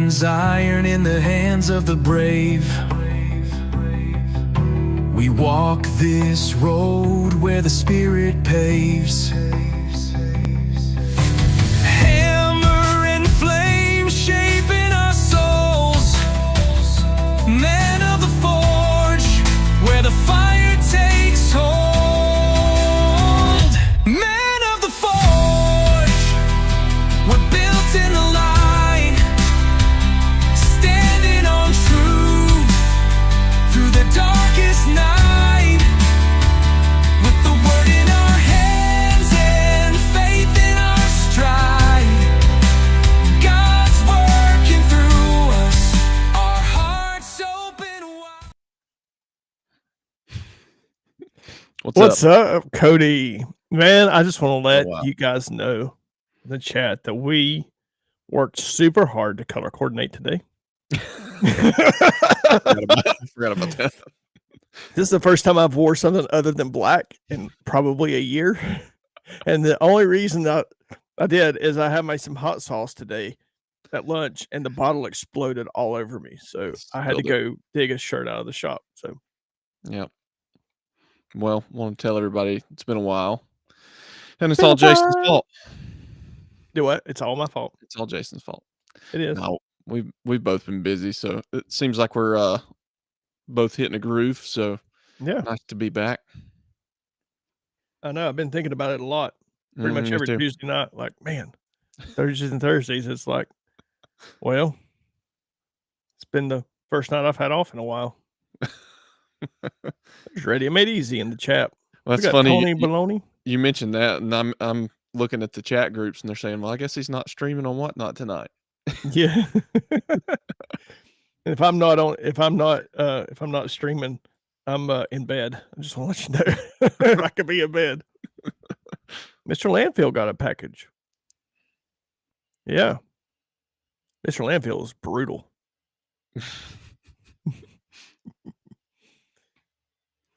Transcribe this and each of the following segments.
Time's iron in the hands of the brave. We walk this road where the Spirit paves. Hammer and flame shaping our souls. Men of the forge, where the fire takes hold. Men of the forge, we're built in the light, standing on truth through the darkest night, with the word in our hands and faith in our stride. God's working through us, our hearts open wide. What's up, Cody? Man, I just want to let wow. you guys know in the chat that we worked super hard to color coordinate today. I forgot about that. This is the first time I've wore something other than black in probably a year. And the only reason that I did is I had some hot sauce today at lunch and the bottle exploded all over me. So I had to Spilled go dig a shirt out of the shop. So Yep. Well, want to tell everybody it's been a while, and it's all Jason's fault. do what? It's all my fault. It's all Jason's fault. It is. No, we've both been busy, so it seems like we're both hitting a groove. So Yeah, nice to be back. I know. I've been thinking about it a lot. Pretty much Me every too. Tuesday night. Like, man, Thursdays and Thursdays, it's like, well, it's been the first night I've had off in a while. There's Ready Made Easy in the chat. Well, We that's got funny. Tony Baloney. You mentioned that, and I'm looking at the chat groups, and they're saying, "Well, I guess he's not streaming on Whatnot tonight." Yeah. If I'm not streaming, I'm in bed. I just want to let you know if I could be in bed. Mr. Landfill got a package. Yeah. Mr. Landfill is brutal.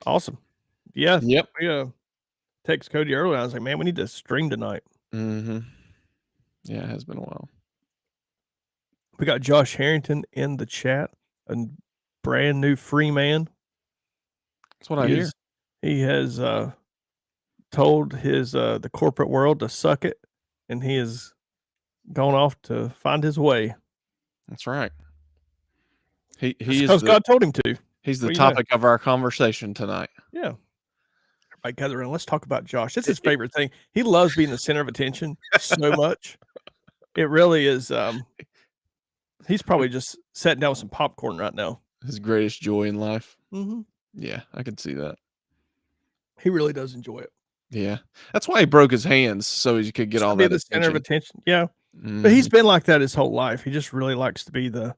Awesome. Yeah. Yep. We text Cody earlier. I was like, man, we need to stream tonight. Mm-hmm. Yeah, it has been a while. We got Josh Harrington in the chat, a brand new free man. That's what I hear. He has told his the corporate world to suck it, and he has gone off to find his way. That's right. He Because is God told him to. He's the What do you know? topic of our conversation tonight. Yeah. Everybody gather around. Let's talk about Josh. It's his favorite thing. He loves being the center of attention so much. It really is. He's probably just sitting down with some popcorn right now. His greatest joy in life. Mm-hmm. Yeah, I could see that. He really does enjoy it. Yeah, that's why he broke his hands, so he could get all that the center of attention. attention. Yeah, Mhm. but he's been like that his whole life. He just really likes to be the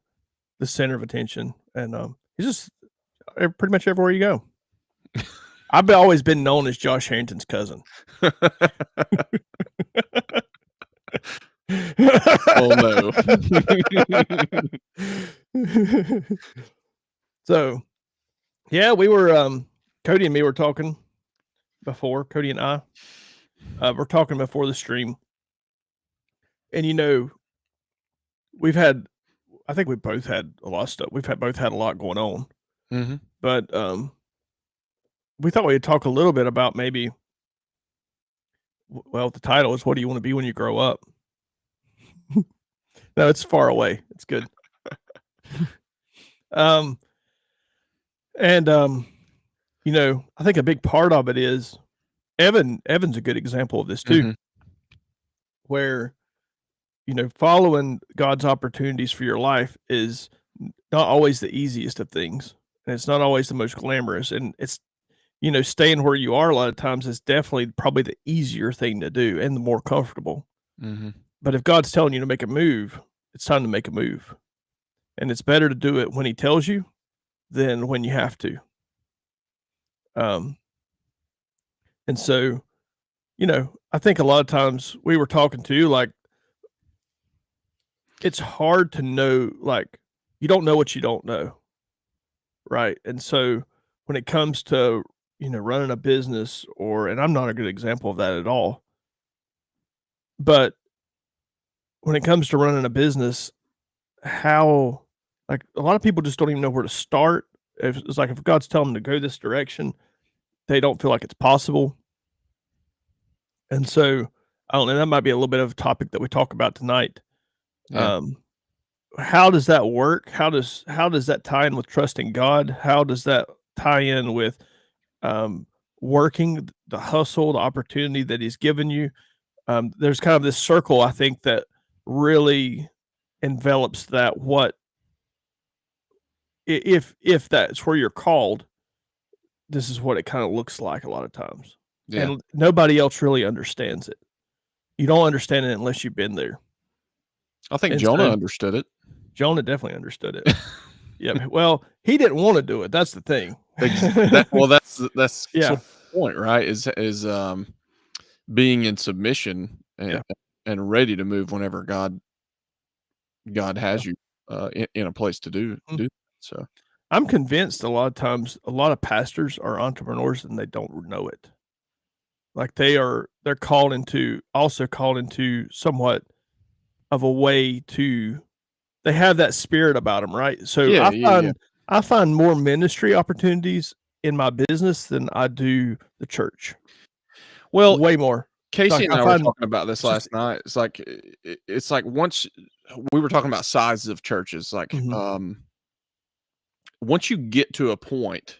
center of attention, and he's just pretty much everywhere you go. I've always been known as Josh Harrington's cousin. Oh no. So, yeah, we were Cody and me were talking before. Cody and I were talking before the stream, and I think we both had a lot of stuff. Both had a lot going on, Mm-hmm. but we thought we'd talk a little bit about maybe. Well, the title is "What do you want to be when you grow up?" No, it's far away. It's good. I think a big part of it is Evan's a good example of this too, Mm-hmm. where, following God's opportunities for your life is not always the easiest of things. And it's not always the most glamorous. And it's, staying where you are a lot of times is definitely probably the easier thing to do and the more comfortable. Mm-hmm. But if God's telling you to make a move, it's time to make a move. And it's better to do it when he tells you than when you have to. And so, I think a lot of times we were talking to you, like, it's hard to know, like, you don't know what you don't know. Right. And so when it comes to, running a business and I'm not a good example of that at all, but when it comes to running a business, how, like, a lot of people just don't even know where to start. It's like if God's telling them to go this direction, they don't feel like it's possible. And so, I don't know, that might be a little bit of a topic that we talk about tonight. Yeah. Um, how does that work? How does that tie in with trusting God? How does that tie in with, um, working the hustle, the opportunity that He's given you? There's kind of this circle, I think, that really envelops that. What if that's where you're called, this is what it kind of looks like a lot of times. Yeah. And nobody else really understands it. You don't understand it unless you've been there. I think And Jonah so understood it. Jonah definitely understood it. Yeah. Well, he didn't want to do it. That's the thing. That's Yeah. sort of the point, right? Is being in submission Yeah. and ready to move whenever God Yeah. has you in a place to do Mm. do. So I'm convinced a lot of times a lot of pastors are entrepreneurs and they don't know it. Like they're called into somewhat of a way to, they have that spirit about them, right? So yeah, yeah, yeah. I find more ministry opportunities in my business than I do the church. Well, Way more. Casey Like and I I were find talking about this it's just last night. It's like it's like once we were talking about sizes of churches, like mhm, once you get to a point,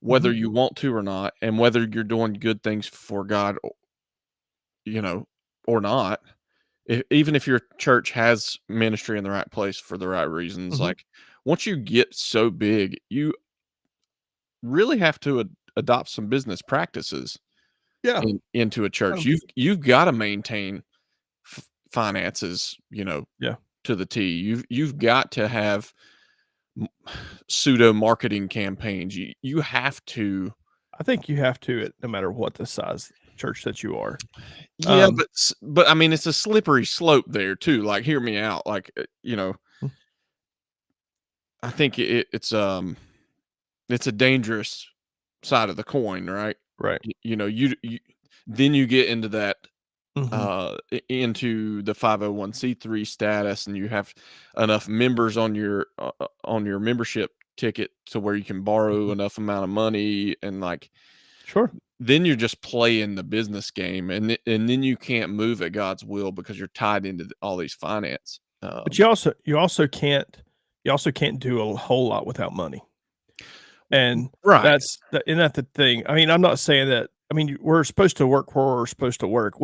whether mhm, you want to or not, and whether you're doing good things for God, you know, or not, even if your church has ministry in the right place for the right reasons, mhm. like once you get so big, you really have to adopt some business practices Yeah. into a church. Um, You've got to maintain finances, yeah. to the T. You've got to have m- pseudo marketing campaigns. You have to. I think you have to, no matter what the size church that you are. Yeah, Um, but I mean, it's a slippery slope there too. Like, hear me out. Like, mm, I think it's a dangerous side of the coin, right? right. You then you get into that Mhm, into the 501(c)(3) status, and you have enough members on your membership ticket to where you can borrow mhm. enough amount of money, and like Sure. then you're just playing the business game, and then you can't move at God's will because you're tied into all these finance. But you also can't do a whole lot without money. And Right. isn't that the thing? I mean, I'm not saying that, I mean, we're supposed to work where we're supposed to work.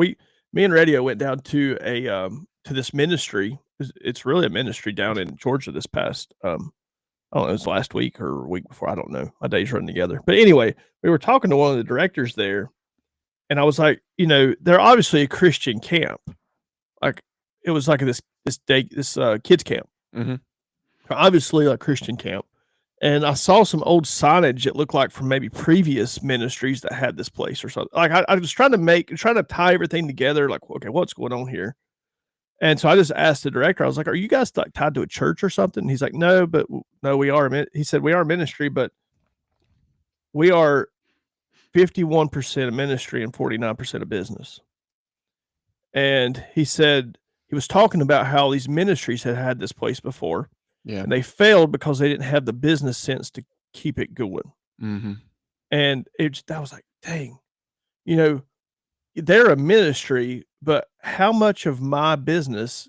Me and Radio went down to to this ministry. It's really a ministry down in Georgia this past, I don't know, it was last week or week before. I don't know. My days run together. But anyway, we were talking to one of the directors there, and I was like, they're obviously a Christian camp. Like it was like this kids camp, Mhm. obviously a Christian camp. And I saw some old signage that looked like from maybe previous ministries that had this place or something. Like I was trying to tie everything together. Like, okay, what's going on here? And so I just asked the director. I was like, "Are you guys like tied to a church or something?" He's like, "No, but no, we are." He said, "We are ministry, but we are 51% of ministry and 49% of business." And he said he was talking about how these ministries had had this place before, Yeah. and they failed because they didn't have the business sense to keep it going. Mhm. And I was like, dang, you know, they're a ministry, but how much of my business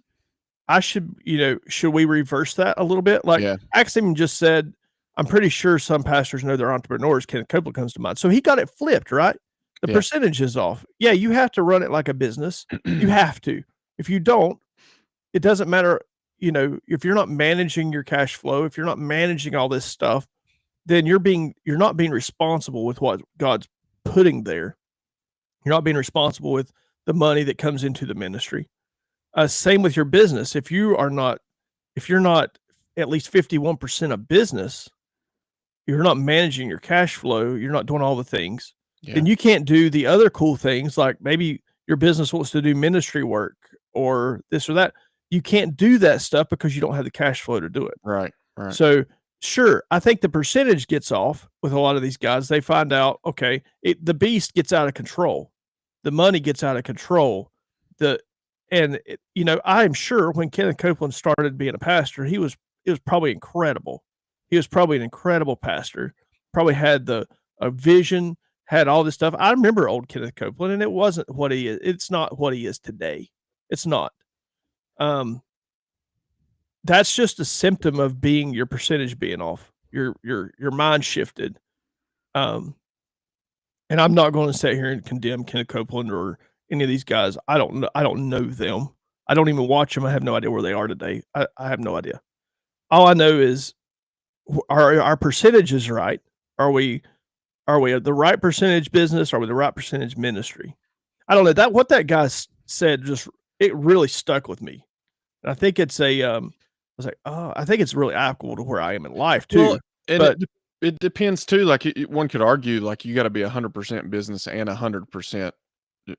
should we reverse that a little bit? Like Yeah. Axiom just said, I'm pretty sure some pastors know they're entrepreneurs. Kenneth Copeland comes to mind. So he got it flipped, right? The Yeah. percentage is off. Yeah, you have to run it like a business. You have to. If you don't, it doesn't matter. If you're not managing your cash flow, if you're not managing all this stuff, then you're not being responsible with what God's putting there. You're not being responsible with the money that comes into the ministry. Same with your business. If you're not at least 51% of business, you're not managing your cash flow, you're not doing all the things, Yeah. then you can't do the other cool things like maybe your business wants to do ministry work or this or that. You can't do that stuff because you don't have the cash flow to do it. Right. Right. So, sure, I think the percentage gets off with a lot of these guys. They find out, okay, the beast gets out of control. The money gets out of control. The and I'm sure when Kenneth Copeland started being a pastor, it was probably incredible. He was probably an incredible pastor. Probably had a vision, had all this stuff. I remember old Kenneth Copeland, and it wasn't what he is. It's not what he is today. It's not. That's just a symptom of your percentage being off. Your mind shifted. And I'm not going to sit here and condemn Kenneth Copeland or any of these guys. I don't know them. I don't even watch them. I have no idea where they are today. I have no idea. All I know is, are our percentages right? Are we at the right percentage business? Are we the right percentage ministry? I don't know. What that guy said, it really stuck with me. And I think it's I was like, oh, I think it's really applicable to where I am in life too. Well, and but it depends too. Like one could argue, like you got to be 100% business and 100%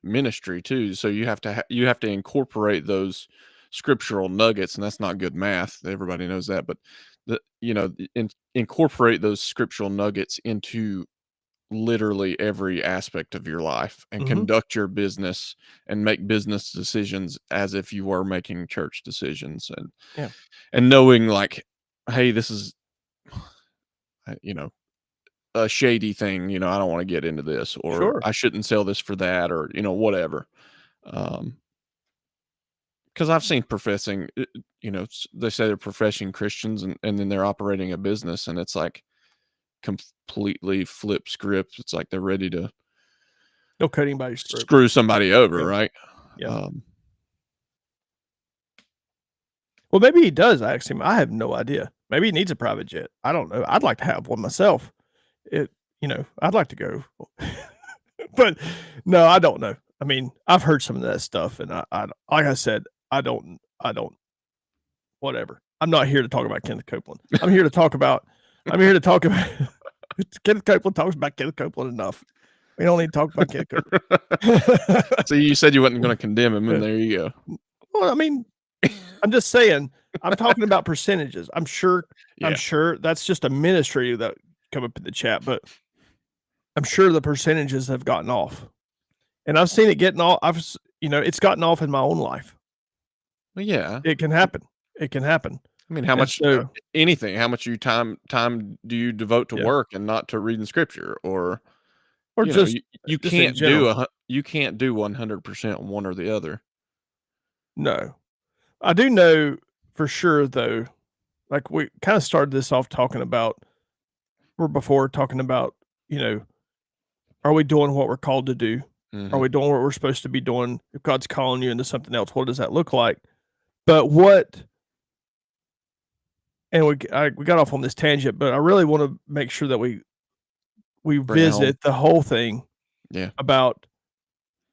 ministry too. So you have to incorporate those scriptural nuggets, and that's not good math. Everybody knows that, but incorporate those scriptural nuggets into literally every aspect of your life and conduct your business and make business decisions as if you were making church decisions, and knowing like, hey, this is a shady thing, I don't want to get into this, or Sure. I shouldn't sell this for that, or whatever. Because I've seen professing, they say they're professing Christians, and then they're operating a business, and it's like completely flip script. It's like they're ready to cut anybody's throat. Screw somebody over, right? Yeah. Well, maybe he does. I asked him. I have no idea. Maybe he needs a private jet. I don't know. I'd like to have one myself. I'd like to go, but no, I don't know. I mean, I've heard some of that stuff, and I like I said, I don't. Whatever. I'm not here to talk about Kenneth Copeland. I'm here to talk about. Kenneth Copeland talks about Kenneth Copeland enough. We don't need to talk about Kenneth Copeland. So you said you wasn't going to condemn him, and there you go. Well, I mean, I'm just saying. I'm talking about percentages. I'm sure that's just a ministry that come up in the chat, but I'm sure the percentages have gotten off, and I've seen it getting off. It's gotten off in my own life. Well, yeah, it can happen. It can happen. I mean, how much anything? How much time do you devote to work and not to reading scripture, or you can't do you can't do 100% one or the other. No, I do know for sure though. Like we kind of started this off talking about, are we doing what we're called to do? Are we doing what we're supposed to be doing? If God's calling you into something else, what does that look like? But and we got off on this tangent, but I really want to make sure that we visit the whole thing about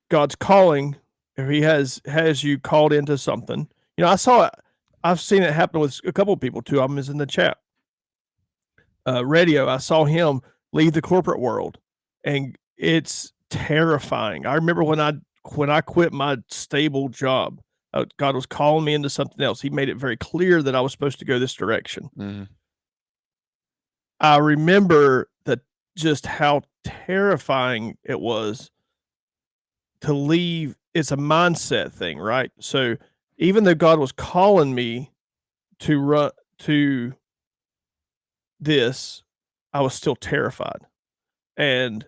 God's calling. If he has you called into something, I've seen it happen with a couple of people. Two of them is in the chat. Radio, I saw him leave the corporate world, and it's terrifying. I remember when I quit my stable job, God was calling me into something else. He made it very clear that I was supposed to go this direction. I remember just how terrifying it was to leave. It's a mindset thing, right? So even though God was calling me to run to this, I was still terrified, and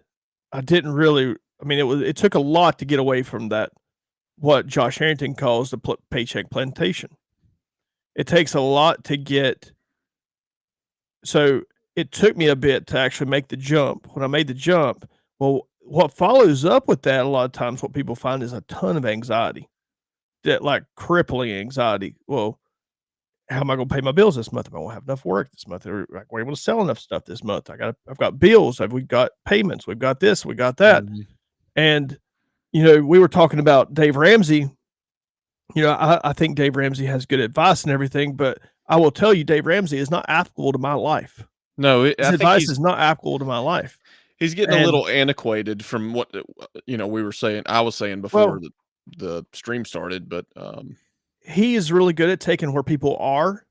I didn't really. I mean, it took a lot to get away from that. What Josh Harrington calls the paycheck plantation. It takes a lot to get. So it took me a bit to actually make the jump. When I made the jump, well, what follows up with that a lot of times, what people find is a ton of anxiety, that like crippling anxiety. Well, how am I going to pay my bills this month? I won't have enough work this month. We're able to sell enough stuff this month. I've got bills. We've got payments. We've got this. We got that. And we were talking about Dave Ramsey. I think Dave Ramsey has good advice and everything, but I will tell you, Dave Ramsey is not applicable to my life. No, his advice is not applicable to my life. He's getting a little antiquated from what we were saying. I was saying before the stream started, but he is really good at taking where people are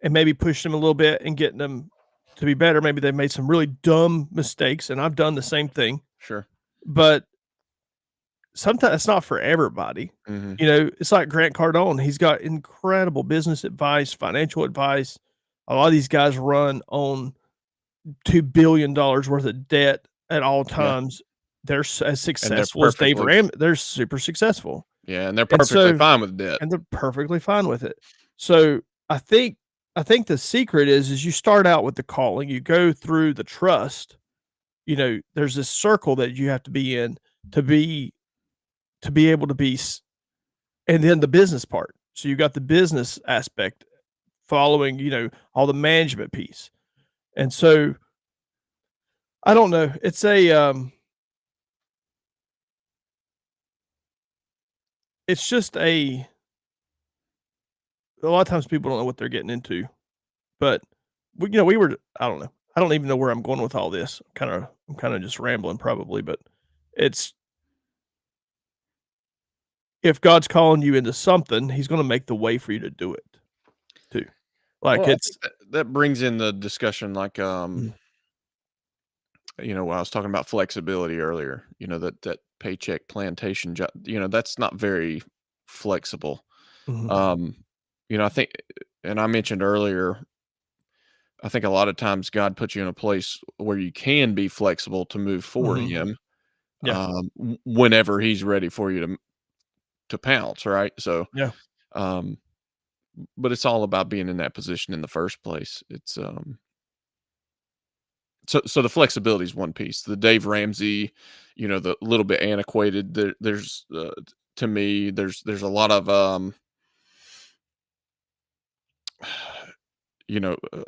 and maybe pushing them a little bit and getting them to be better. Maybe they've made some really dumb mistakes, and I've done the same thing. Sure, but sometimes it's not for everybody. Mhm. You know, it's like Grant Cardone. He's got incredible business advice, financial advice. A lot of these guys run on $2 billion worth of debt at all Yeah, times. They're as and they're successful as Dave perfectly Ram. They're super successful, yeah, and they're and perfectly so fine with debt. and they're perfectly fine with it. So I think I think the secret is you start out with the calling, you go through the trust. You know, there's this circle that you have to be in to be able to be, and then the business part. So you got the business aspect following, you know, all the management piece, and so I don't know. It's just a lot of times people don't know what they're getting into, but we were, I don't know. I don't even know where I'm going with all this. I'm kind of just rambling probably, but it's if God's calling you into something, he's going to make the way for you to do it too. Like Well, I it's think that brings in the discussion, like, mm, when I was talking about flexibility earlier, that paycheck plantation job, that's not very flexible. mhm, Um, I think, and I mentioned earlier, I think a lot of times God puts you in a place where you can be flexible to move for mhm, Him, yeah, whenever He's ready for you to pounce, right? So, yeah, um, but it's all about being in that position in the first place. So the flexibility is one piece. The Dave Ramsey, the little bit antiquated. There's to me, there's a lot of you know, uh,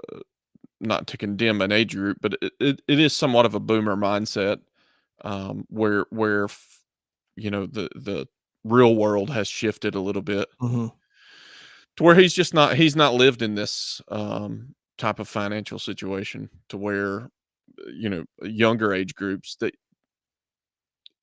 not to condemn an age group, but it is somewhat of a boomer mindset, where the real world has shifted a little bit mhm, to where he's not lived in this type of financial situation to where younger age groups that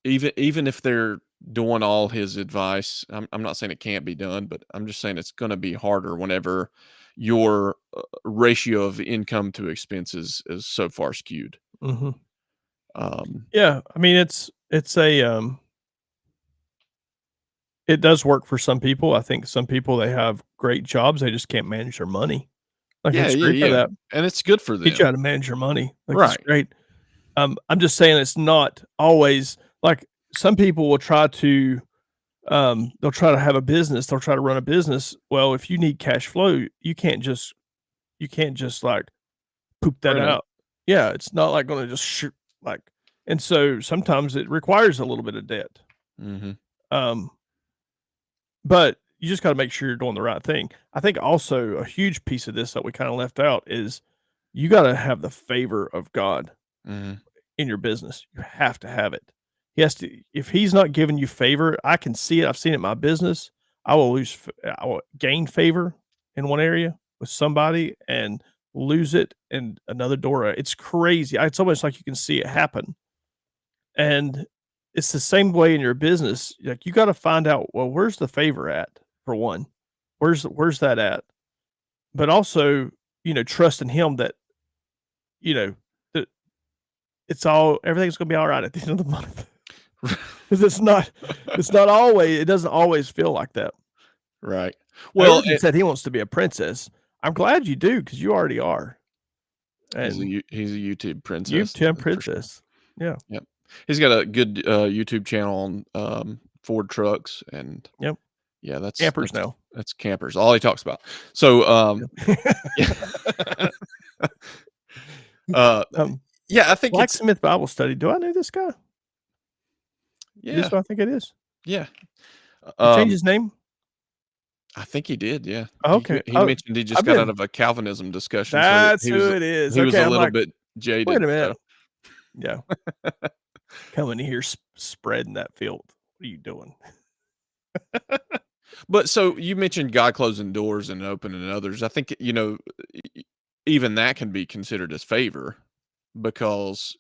even if they're doing all his advice, I'm not saying it can't be done, but I'm just saying it's gonna be harder whenever your, ratio of income to expenses is so far skewed. mhm. Um, Yeah, I mean, it does work for some people. I think some people, they have great jobs, they just can't manage their money. Like, yeah, it's yeah, great for yeah, that. and it's good for Teach you them. how to manage your money. Like, it's Right. great. I'm just saying it's not always like, some people will try to, they'll try to have a business, they'll try to run a business. Well, if you need cash flow, you can't just, like, poop that Print it. out. Yeah, it's not like gonna just shoot, like, and so sometimes it requires a little bit of debt. Mhm. Um, but you just gotta make sure you're doing the right thing. I think also a huge piece of this that we kinda left out is you gotta have the favor of God Mhm. in your business. You have to have it. He has to, if he's not giving you favor, I can see it. I've seen it in my business. I will gain favor in one area with somebody and lose it in another door. It's crazy. It's almost like you can see it happen. And it's the same way in your business. Like, you got to find out, well, where's the favor at for one? Where's that at? But also, trust in him that, you know, that everything's gonna be all right at the end of the month. 'Cause it's not always, it doesn't always feel like that. Right. Now, Well, Urban said he wants to be a princess. I'm glad you do, because you already are, and he's a YouTube you've princess, turned that's for sure. princess. Yeah, Yep. He's got a good, YouTube channel on, Ford trucks, and yep, yeah, that's campers that's now. that's campers, all he talks about. So, yeah. Uh, Um, yeah, I think it's Blacksmith Bible Study, do I know this guy? Is this yeah, who I think it is? yeah. He changed Um, his name? I think he did, yeah. Oh, He okay. he Oh, mentioned he just I've got out been of a Calvinism discussion, so that's who it is. he was Okay, a I'm little like, bit "Wait jaded, a minute." so Yeah, coming here spreading that field. What are you doing? but so you mentioned God closing doors and opening others. I think, e even that can be considered as favor because,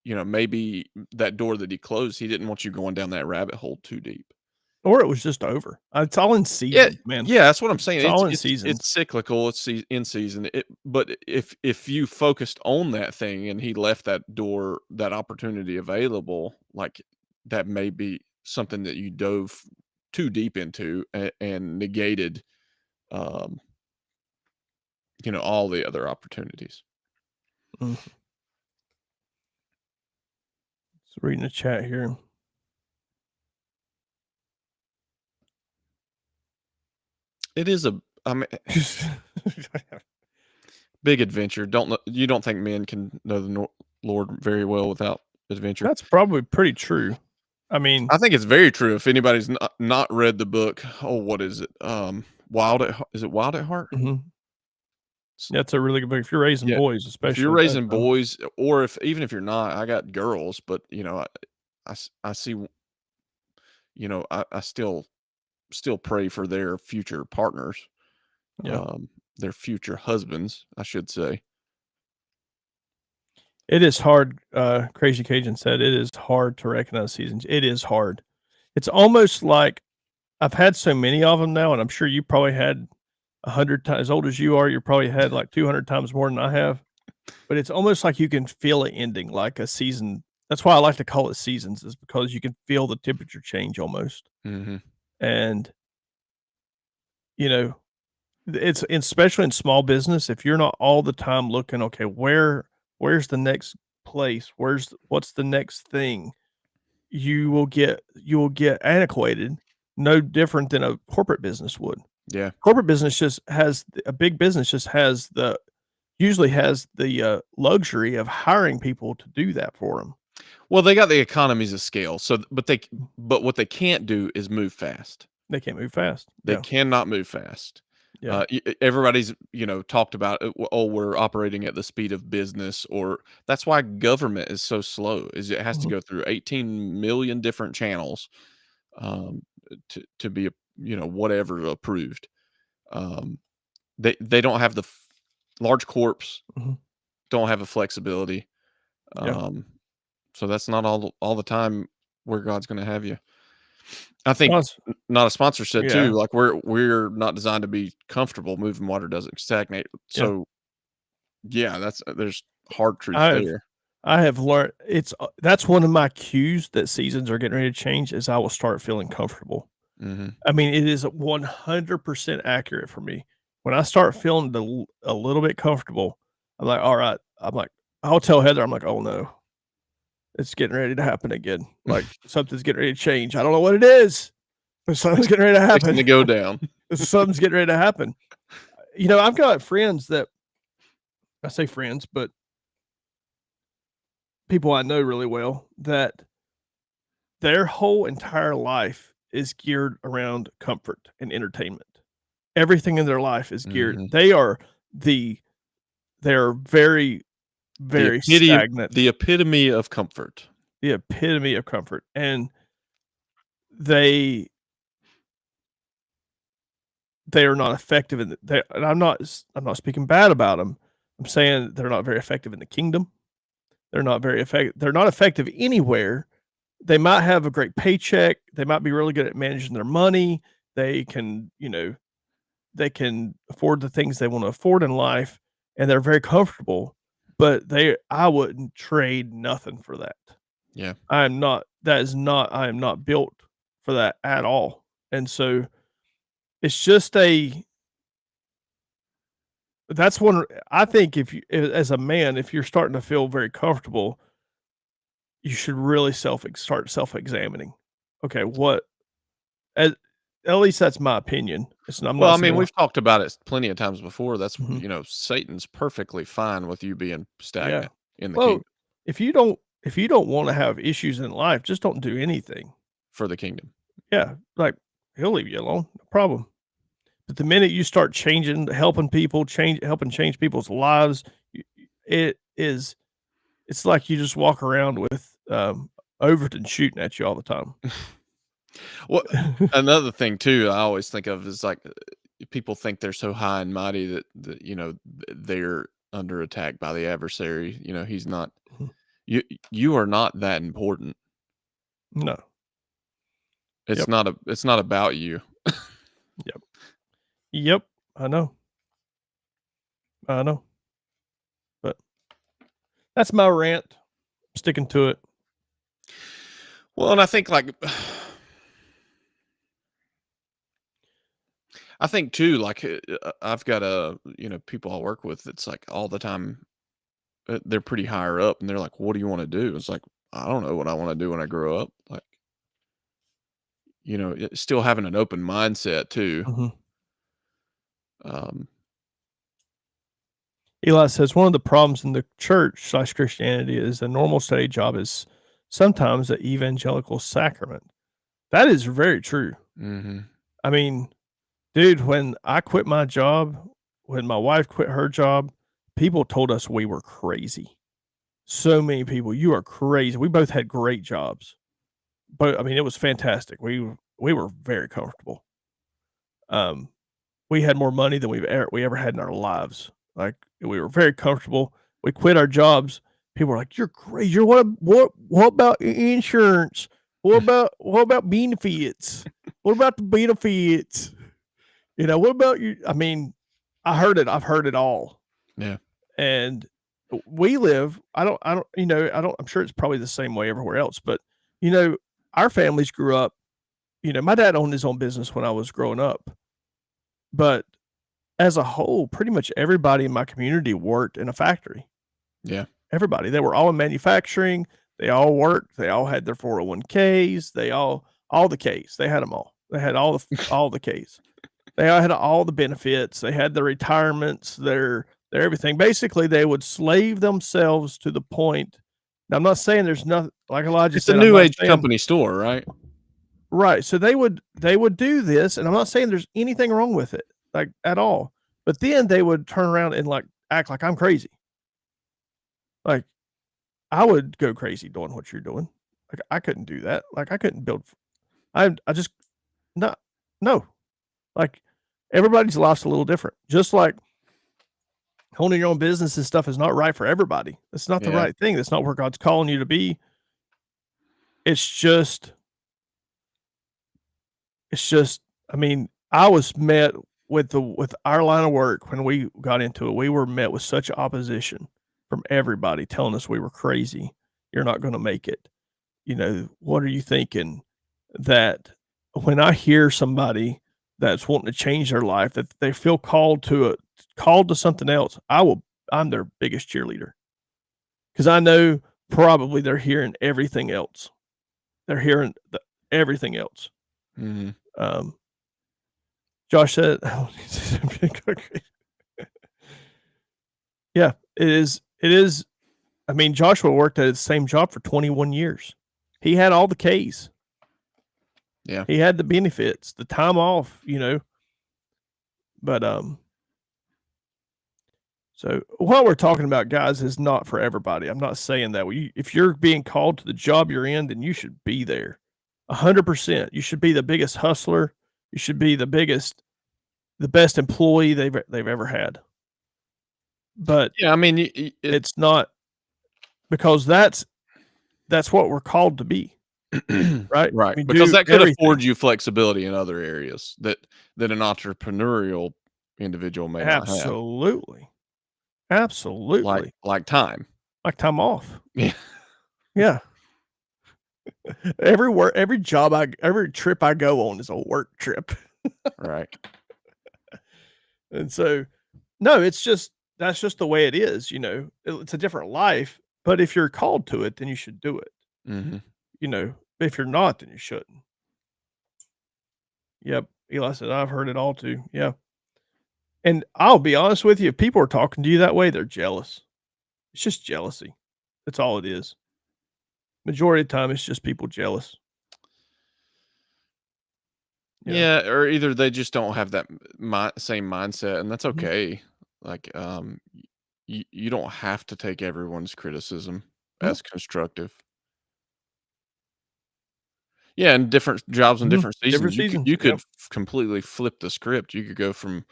maybe that door that he closed, he didn't want you going down that rabbit hole too deep. Or it was just over. It's all in Yeah, season, man. yeah, that's what I'm saying. It's It's all in it's seasons. it's cyclical, in season. But if you focused on that thing and he left that opportunity available, like, that may be something that you dove too deep into and negated, um, all the other opportunities. Mhm. Just reading the chat here. It is I mean, big adventure. You don't think men can know the Lord very well without adventure? That's probably pretty true. I mean, I think it's very true. If anybody's not read the book, oh, what is it? Is it Wild at Heart? mhm, that's a really good book if you're raising Yeah. boys, If you're especially at that raising time. boys, or even if you're not, I got girls, but I see, I still pray for their future partners, Yeah. their future husbands, I should say. It is hard, Crazy Cajun said, it is hard to recognize seasons. It is hard. It's almost like I've had so many of them now, and I'm sure you probably had 100 times as old as you are, you probably had like 200 times more than I have, but it's almost like you can feel it ending like a season. That's why I like to call it seasons is because you can feel the temperature change almost. Mhm. And, you know, it's especially in small business, if you're not all the time looking, okay, where's the next place? What's the next thing? You will get antiquated, no different than a corporate business would. Yeah. Corporate business just has a big business just has the usually has the, luxury of hiring people to do that for them. Well, they got the economies of scale, so but what they can't do is move fast. They can't move fast. They Yeah, cannot move fast. yeah, Everybody's, talked about, oh, we're operating at the speed of business, or that's why government is so slow, is it has to mhm, go through 18 million different channels, um, to be, whatever approved. Um, they don't have large corps mhm, don't have the flexibility. yeah. Um, so that's not all the time where God's gonna have you. I think Well, it's not a sponsor said too, yeah, like, we're not designed to be comfortable, moving water doesn't stagnate. yeah. So, yeah, there's hard truth I've there. I have learned that's one of my cues that seasons are getting ready to change is I will start feeling comfortable. Mhm. I mean, it is 100% accurate for me. When I start feeling a little bit comfortable, I'm like, "All right." I'm like I'll tell Heather, I'm like, "Oh, no. It's getting ready to happen again. Like, something's getting ready to change. I don't know what it is, but something's getting ready to Fixing happen. to go down. Something's getting ready to happen." I've got friends that I say friends, but people I know really well that their whole entire life is geared around comfort and entertainment. Everything in their life is geared Mhm. the they're very, very stagnant, The epitome of comfort. the epitome of comfort, and they they are not effective in the they and I'm not speaking bad about them. I'm saying they're not very effective in the kingdom. They're not effective anywhere. They might have a great paycheck, they might be really good at managing their money, they can, they can afford the things they wanna afford in life, and they're very comfortable, but I wouldn't trade nothing for that. Yeah. I am not built for that at all, and so, it's just a that's one I think if you as a man, if you're starting to feel very comfortable, you should really start self-examining. Okay, what at at least that's my opinion. I'm Well, not I mean, saying we've talked about it plenty of times before. Mhm, Satan's perfectly fine with you being yeah. stagnant in the Well, kingdom if you don't wanna have issues in life, just don't do anything. for the kingdom. Yeah, like, he'll leave you alone, no problem. But the minute you start changing, helping people, helping change people's lives, it is it's like you just walk around with, Overton shooting at you all the time. Well, another thing too, I always think of is like people think they're so high and mighty that they're under attack by the adversary. He's not. Mhm. You you are not that important. No. It's Yep. not it's not about you. Yep. Yep. I know. I know. But that's my rant. Sticking to it. Well, and I think like I think too, like, I've got people I work with, it's like all the time, they're pretty higher up and they're like, "What do you wanna do?" It's like, "I don't know what I wanna do when I grow up." Like, still having an open mindset too. Mhm. Um, Eli says one of the problems in the church slash Christianity is the normal study job is sometimes the evangelical sacrament. That is very true. mhm. I mean, dude, when I quit my job, when my wife quit her job, people told us we were crazy. So many people, "You are crazy." We both had great jobs, but I mean, it was fantastic. We were very comfortable. Um, we had more money than we ever had in our lives. Like, we were very comfortable. We quit our jobs. People were like, "You're crazy. You're what about insurance? What about benefits? What about the benefits? What about you?" I mean, I've heard it all. Yeah. And we live, I don't, I'm sure it's probably the same way everywhere else, but you know, our families grew up, my dad owned his own business when I was growing up, but as a whole, pretty much everybody in my community worked in a factory. Yeah. Everybody. They were all in manufacturing. They all worked. They all had their 401ks. They all the Ks. They had them all. They had all the Ks. They all had all the benefits. They had their retirements, their everything. Basically, they would slave themselves to the point. Now, I'm not saying there's nothing like Elijah It's a said. I'm new not age saying company store, right? right. So they would do this, and I'm not saying there's anything wrong with it, like at all. But then they would turn around and like act like I'm crazy. Like I would go crazy doing what you're doing. Like I couldn't do that. Like I couldn't build. I just not no. Like everybody's life's a little different. Just like owning your own business and stuff is not right for everybody. It's not the Yeah. right thing. That's not where God's calling you to be. It's just I mean, I was met with our line of work when we got into it, we were met with such opposition from everybody telling us we were crazy. You're not gonna make it. What are you thinking? That when I hear somebody that's wanting to change their life, that they feel called to something else, I'm their biggest cheerleader. 'Cause I know probably they're hearing everything else. They're hearing everything else. Mhm. Um, Josh said Yeah, it is. I mean, Joshua worked at the same job for 21 years. He had all the Ks. Yeah. He had the benefits, the time off, but, so what we're talking about, guys, is not for everybody. I'm not saying that. If you're being called to the job you're in, then you should be there 100%. You should be the biggest hustler. You should be the best employee they've ever had. But Yeah, I mean, it's not because that's what we're called to be, right? right, We because do that could everything. afford you flexibility in other areas that an entrepreneurial individual may not have, Absolutely. like Absolutely. time. Like time off. Yeah. Yeah. Every trip I go on is a work trip. Right. And so, no, that's just the way it is, it's a different life, but if you're called to it, then you should do it, Mhm. if you're not, then you shouldn't. Yep. Eli said, I've heard it all too. Yeah. And I'll be honest with you, if people are talking to you that way, they're jealous. It's just jealousy. That's all it is. Majority of the time, it's just people jealous. Yeah. Yeah, or either they just don't have that same mindset, and that's Mhm. okay. Like, you don't have to take everyone's criticism Mhm. as constructive. Yeah, and different jobs and Mhm. different Different seasons, seasons. you could Yep. completely flip the script. You could go from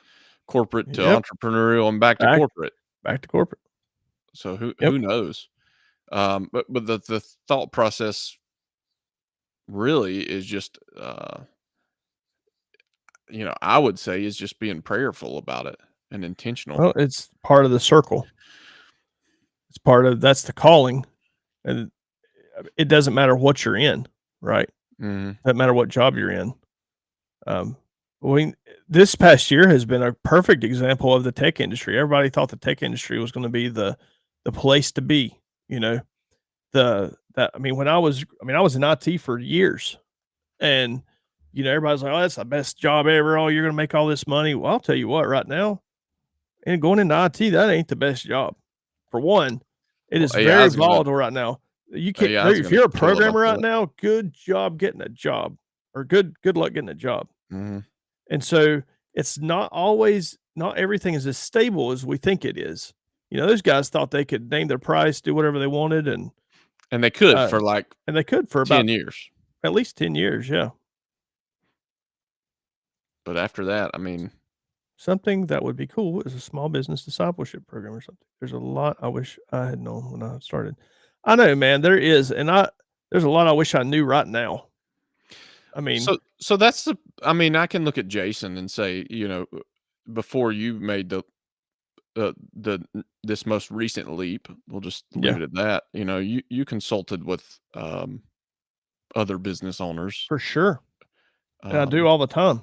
corporate to Yep. entrepreneurial and back to Back corporate. back to corporate. So Yep. who knows? But the thought process really is just, I would say is just being prayerful about it and intentional. Well, it's part of the circle. That's the calling, and it doesn't matter what you're in, right? Mhm. Doesn't matter what job you're in. Um, we this past year has been a perfect example of the tech industry. Everybody thought the tech industry was gonna be the place to be, you know? I mean, I was in IT for years, and, everybody's like, "Oh, that's the best job ever. Oh, you're gonna make all this money." Well, I'll tell you what, right now, and going into IT, that ain't the best job. For one, it Well, is very AI's gonna volatile right now. You can't there AI's if gonna you're a kill a bunch programmer of right it. now, good job getting a job, or good luck getting a job. Mhm. And so, it's not everything is as stable as we think it is. Those guys thought they could name their price, do whatever they wanted, And they could uh, for, like, and they could for 10 about years. at least 10 years, yeah. But after that, I mean, Something that would be cool is a small business discipleship program or something. There's a lot I wish I had known when I started. I know, man, there is, there's a lot I wish I knew right now. I mean, so that's the I mean, I can look at Jason and say, before you made this most recent leap, we'll just leave yeah, it at that, you consulted with, other business owners, for sure, and I do um all the time.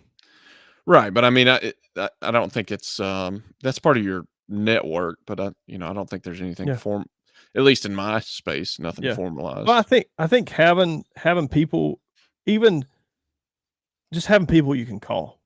right, but I mean, I don't think it's, that's part of your network, but I don't think there's anything Yeah, at least in my space, nothing yeah. Well, I formalized. think I think having people, even just having people you can call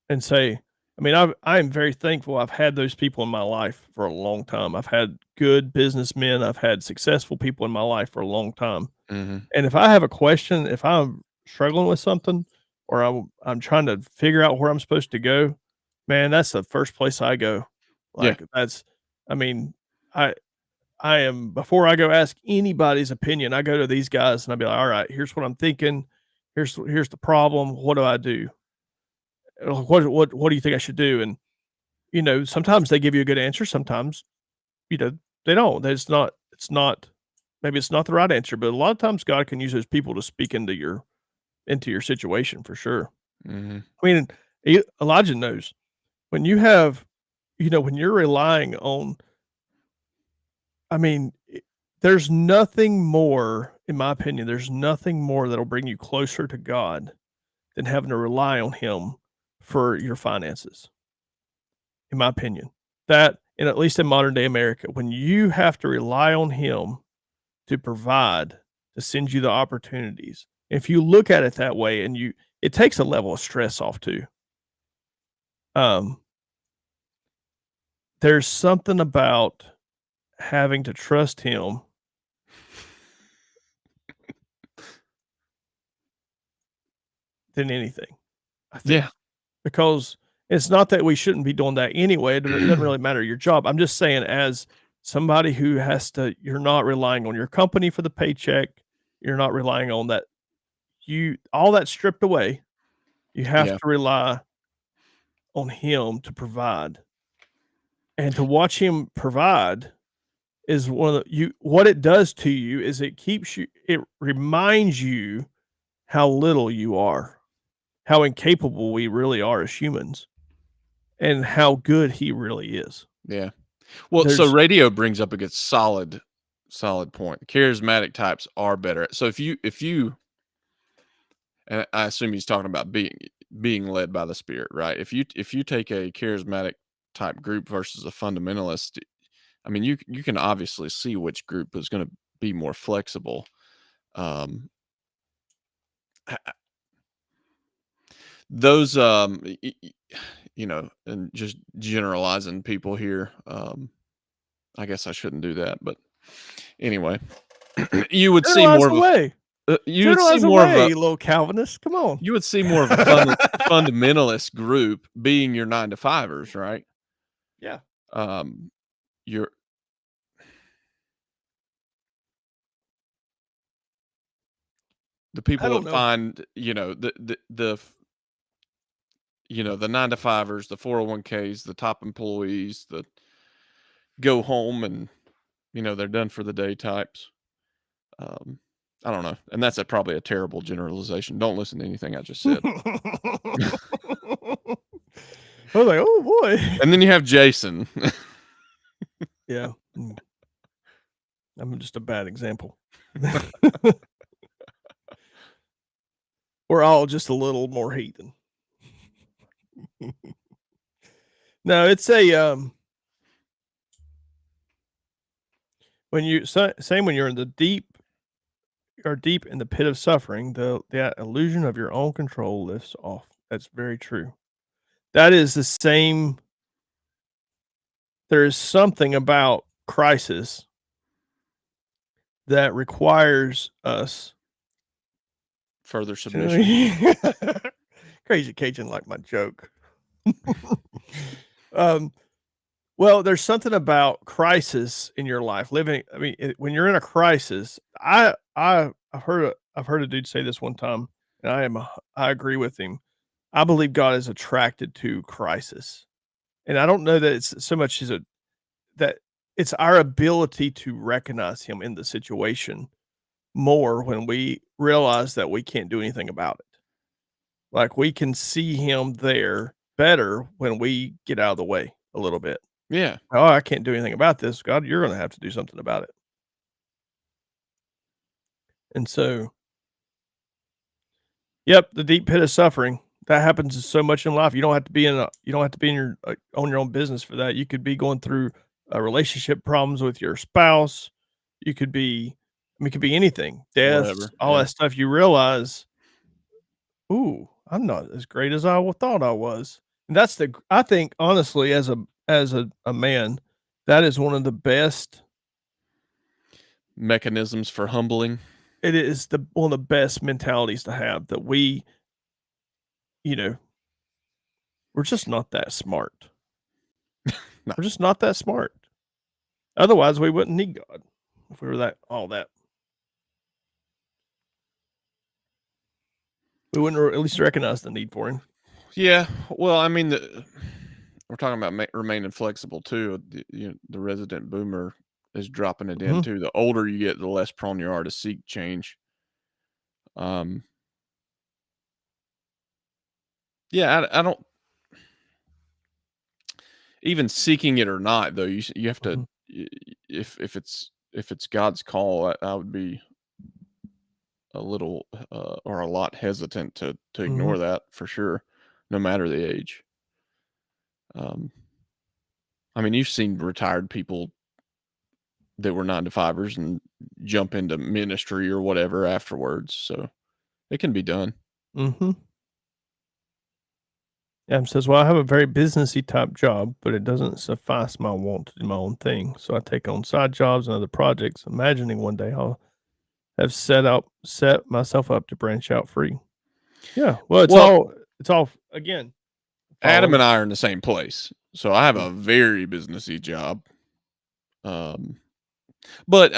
and say, I am very thankful I've had those people in my life for a long time. I've had good businessmen, I've had successful people in my life for a long time. Mhm. And if I have a question, if I'm struggling with something, or I'm trying to figure out where I'm supposed to go, man, that's the first place I go. Yeah. Like, I mean, I I am before I go ask anybody's opinion, I go to these guys and I'll be like, "All right, here's what I'm thinking. Here's the problem. What do I do? What do you think I should do?" And, sometimes they give you a good answer, sometimes, you know, they don't. It's not maybe it's not the right answer, but a lot of times God can use those people to speak into your situation for sure. Mhm. I mean, Elijah knows when when you're relying on, I mean, there's nothing more, in my opinion, there's nothing more that'll bring you closer to God than having to rely on Him for your finances, in my opinion. That, and at least in modern day America, when you have to rely on Him to provide, to send you the opportunities. If you look at it that way, it takes a level of stress off too. Um, there's something about having to trust him than anything, I think, Yeah. because it's not that we shouldn't be doing that anyway. It doesn't really matter your job. I'm just saying, as somebody who you're not relying on your company for the paycheck. You're not relying on that. All that stripped away. You have Yeah. to rely on him to provide, and to watch him provide is one of the you what it does to you is it reminds you how little you are, how incapable we really are as humans, and how good he really is. Yeah. Well, so There's radio brings up a good solid point. Charismatic types are better. So if you and I assume he's talking about being led by the Spirit, right? If you take a charismatic type group versus a fundamentalist, I mean, you can obviously see which group is going to be more flexible. Um, h- those, and just generalizing people here. I guess I shouldn't do that, but anyway, you would see generalize more of away. you would see Generalize more of away, a you little Calvinist. Come on. you would see more of a fundamentalist group being your 9 to 5ers, right? Yeah. Um, your the I people don't that know. find, the 9 to 5ers, the 401ks, the top employees, the go home and, they're done for the day types. Um, I don't know, and that's probably a terrible generalization. Don't listen to anything I just said. I was like, "Oh, boy." And then you have Jason. Yeah. I'm just a bad example. We're all just a little more heathen. No, it's a when you same when you're in the deep in the pit of suffering, the illusion of your own control lifts off. That's very true. That is the same. There is something about crisis that requires us Further submission. to Crazy Cajun like my joke. um, well, there's something about crisis in your life. Living, I mean, when you're in a crisis, I've heard a dude say this one time, and I agree with him. I believe God is attracted to crisis, and I don't know that it's so much as a that it's our ability to recognize Him in the situation more when we realize that we can't do anything about it. Like, we can see Him there better when we get out of the way a little bit. Yeah. "Oh, I can't do anything about this. God, you're gonna have to do something about it." And so, yep, the deep pit of suffering, that happens so much in life. You don't have to be in your own your own business for that. You could be going through, relationship problems with your spouse. You could be I mean, it could be anything, deaths, Whatever. all Yeah. that stuff. You realize, "Ooh, I'm not as great as thought I was." And that's I think, honestly, as a man, that is one of the best. Mechanisms for humbling. It is the one of the best mentalities to have, that you know, we're just not that smart. No. We're just not that smart. Otherwise, we wouldn't need God if we were that all that. We wouldn't at least recognize the need for Him. Yeah. Well, I mean, we're talking about remaining flexible too. The resident boomer is dropping it in Mhm, too. The older you get, the less prone you are to seek change. Um, yeah, I don't even seeking it or not though. You have to mhm, if it's God's call, I would be a little or a lot hesitant to mhm, ignore that for sure, no matter the age. Um, I mean, you've seen retired people that were 9 to fivers and jump into ministry or whatever afterwards, so it can be done. mhm. Yeah, says, "Well, I have a very businessy type job, but it doesn't suffice my want to do my own thing. So I take on side jobs and other projects, imagining one day I'll have set myself up to branch out free." Yeah, well, Well, it's all again, Adam following. and I are in the same place, so I have Mm, a very businessy job, um, but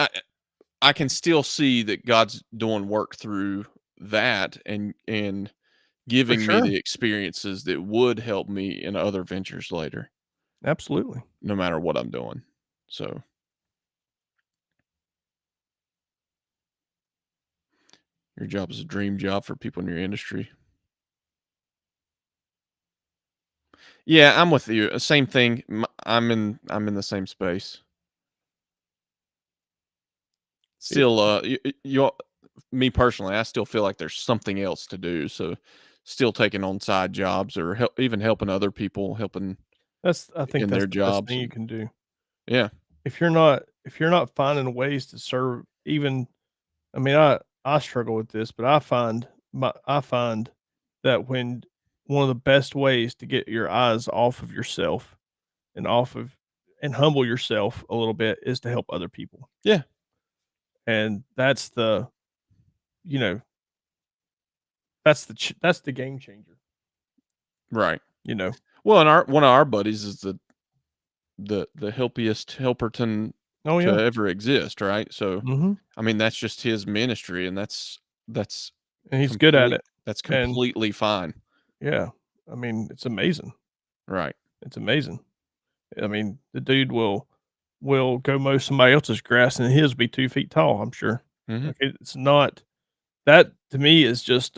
I can still see that God's doing work through that and for giving me sure, the experiences that would help me in other ventures later, absolutely. no matter what I'm doing. So, your job is a dream job for people in your industry. Yeah, I'm with you. Same thing. I'm in the same space. It Still, me personally, I still feel like there's something else to do. So, still taking on side jobs or even helping other people, helping I think in that's their the best jobs. thing you And can do. yeah, If you're not finding ways to serve, even I mean, I struggle with this, but I find that when one of the best ways to get your eyes off of yourself and off of and humble yourself a little bit is to help other people. yeah, And you know, that's the game changer, right. you know. Well, and our one of our buddies is the helpiest helperton Oh to yeah. ever exist, right? So, Mhm. I mean, that's just his ministry, and that's And he's good at it. And completely fine, yeah, I mean, it's amazing. right? It's amazing. I mean, the dude will go mow somebody else's grass and his be 2 feet tall, I'm sure. Hmm. Like, it's not that to me is just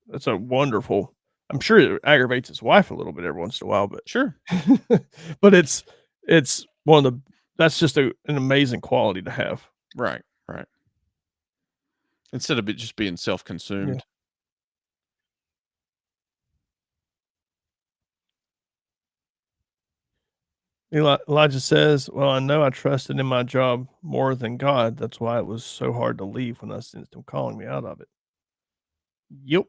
that's a wonderful. I'm sure it aggravates his wife a little bit every once in a while, but Sure, but it's one of the that's just an amazing quality to have. right, right. Instead of it just being Yeah. self-consumed. Elijah says, "Well, I know I trusted in my job more than God. That's why it was so hard to leave when I sensed him calling me out of it." Yep.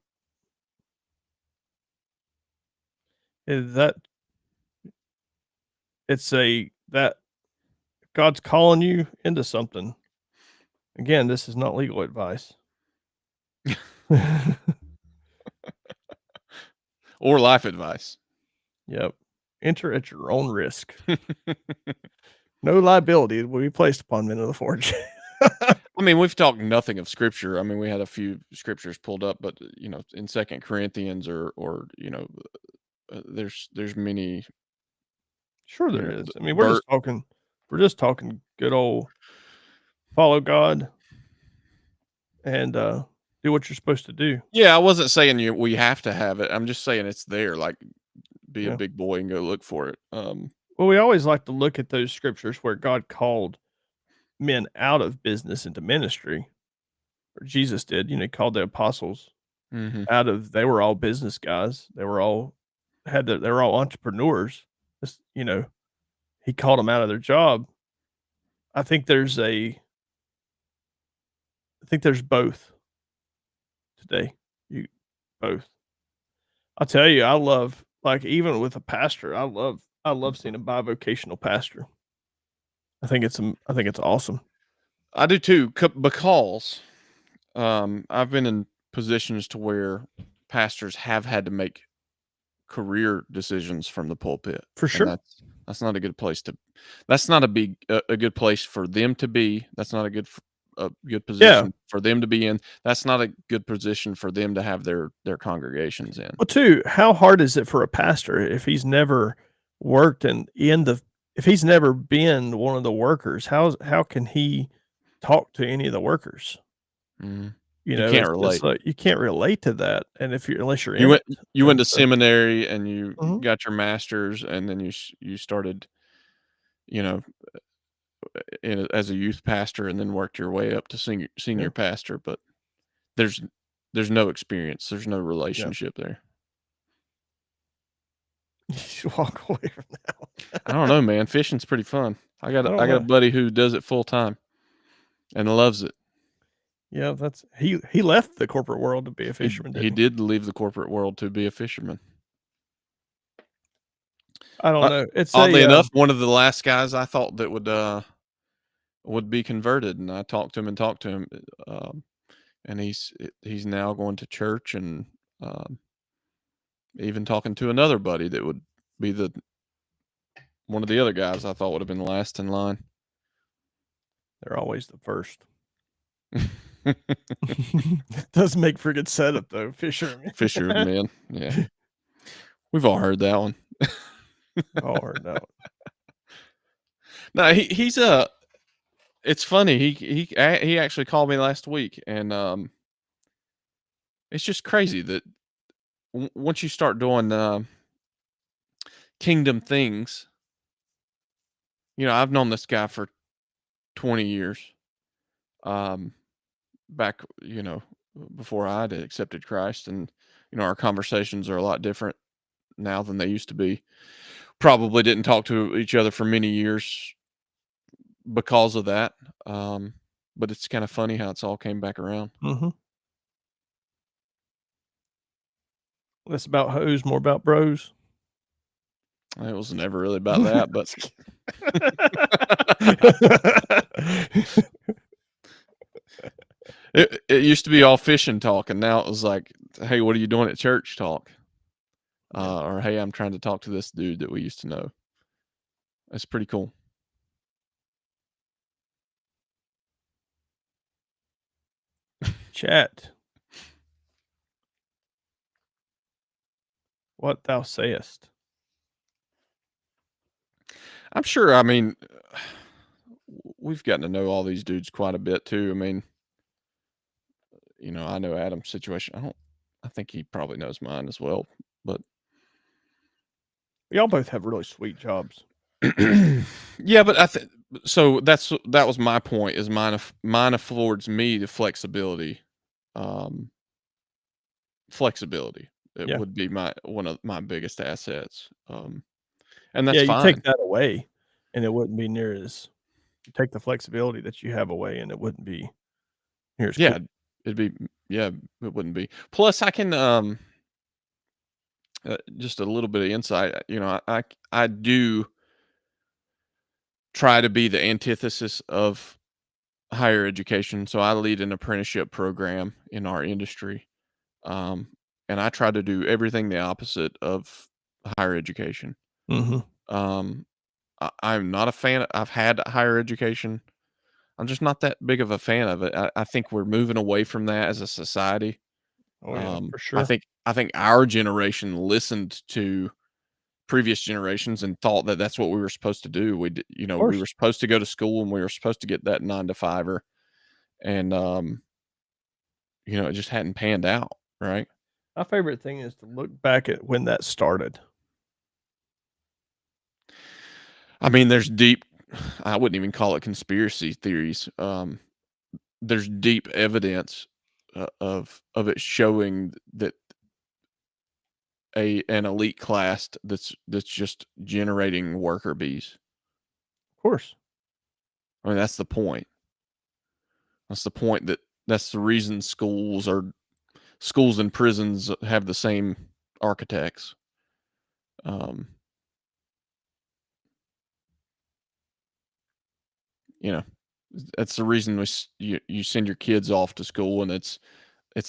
Is that it's a that God's calling you into something. Again, this is not legal advice. Or life advice. Yep. Enter at your own risk. No liability will be placed upon men of the forge. I mean, we've talked nothing of scripture. I mean, we had a few scriptures pulled up, but in Second Corinthians or there's many, Sure you there know, is. I mean, ver we're just talking good old follow God and, do what you're supposed to do. Yeah, I wasn't saying we have to have it. I'm just saying it's there, like, be a Yeah. big boy and go look for it. Well, we always like to look at those scriptures where God called men out of business into ministry, or Jesus did, he called the apostles Mhm. out of they were all business guys. They were all they were all entrepreneurs. Just, he called them out of their job. I think there's a I think there's both today. You both. I'll tell you, I love like even with a pastor, I love seeing a bivocational pastor. I think it's awesome. I do too, because, I've been in positions to where pastors have had to make career decisions from the pulpit, For and sure. that's not a good place to that's not a good place for them to be. That's not a good Yeah. position for them to be in. That's not a good position for them to have their congregations in. Well, too, how hard is it for a pastor if he's never worked in the if he's never been one of the workers, how can he talk to any of the workers? Mhm. You can't It's just relate. like you can't relate to that, and if you're unless you're You in went it, you went and to so seminary and you mhm, got your master's, and then you started, you know, as a youth pastor, and then worked your way up to yeah, senior pastor, but there's there's no experience, there's no yeah. relationship there. You should walk away from that I don't one. know, man, fishing's pretty fun. I I don't got a know. buddy who does it full time and loves it. Yeah, that's he left the corporate world to be a fisherman, He didn't he? did leave the corporate world to be a fisherman. I don't Uh, know. It's Oddly a, enough, one of the last guys I thought that would be converted, and I talked to him, and he's now going to church and, um, even talking to another buddy that would be the one of the other guys I thought would have been last in line. they're always the first. It does make for a good setup though, fisherman. Fisherman, yeah. We've all heard that one. All heard that one. No, he's it's funny. He actually called me last week, and it's just crazy that once you start doing kingdom things, I've known this guy for 20 years. Um, back, before I'd accepted Christ, and our conversations are a lot different now than they used to be. Probably didn't talk to each other for many years because of that. Um, but it's kind of funny how it's all came back around. Mhm. Less about hoes, more about bros. It was never really about that, but Just kidding. it used to be all fishing talk, and now it was like, "Hey, what are you doing at church?" talk, Yeah. or "Hey, I'm trying to talk to this dude that we used to know." It's pretty cool. Chat, what thou sayest. I'm sure. I mean, we've gotten to know all these dudes quite a bit too. I mean, I know Adam's situation. I think he probably knows mine as well. But Y'all both have really sweet jobs. yeah, but so. That was my point. Is mine affords me the flexibility. Um, Flexibility. It Yeah. would be one of my biggest assets. And that's Yeah, you take fine. that away. and it wouldn't be near as you take the flexibility that you have away, and it wouldn't be near as cool. Yeah, it'd be yeah, it wouldn't be. Plus, I can, just a little bit of insight, I do try to be the antithesis of higher education, so I lead an apprenticeship program in our industry, um, and I try to do everything the opposite of higher education. Mhm. Um, I'm not a fan. I've had higher education. I'm just not that big of a fan of it. I think we're moving away from that as a society. Oh, yeah, for I sure. think I think our generation listened to previous generations and thought that that's what we were supposed to do. Of We course. were supposed to go to school and we were supposed to get that 9 to 5er, and it just hadn't panned out, right? My favorite thing is to look back at when that started. I mean, there's deep I wouldn't even call it conspiracy theories. There's deep evidence of it showing that an elite class that's just generating worker bees. Of course. I mean, that's the point. That's the reason schools and prisons have the same architects. Um, you know, that's the reason you send your kids off to school and it's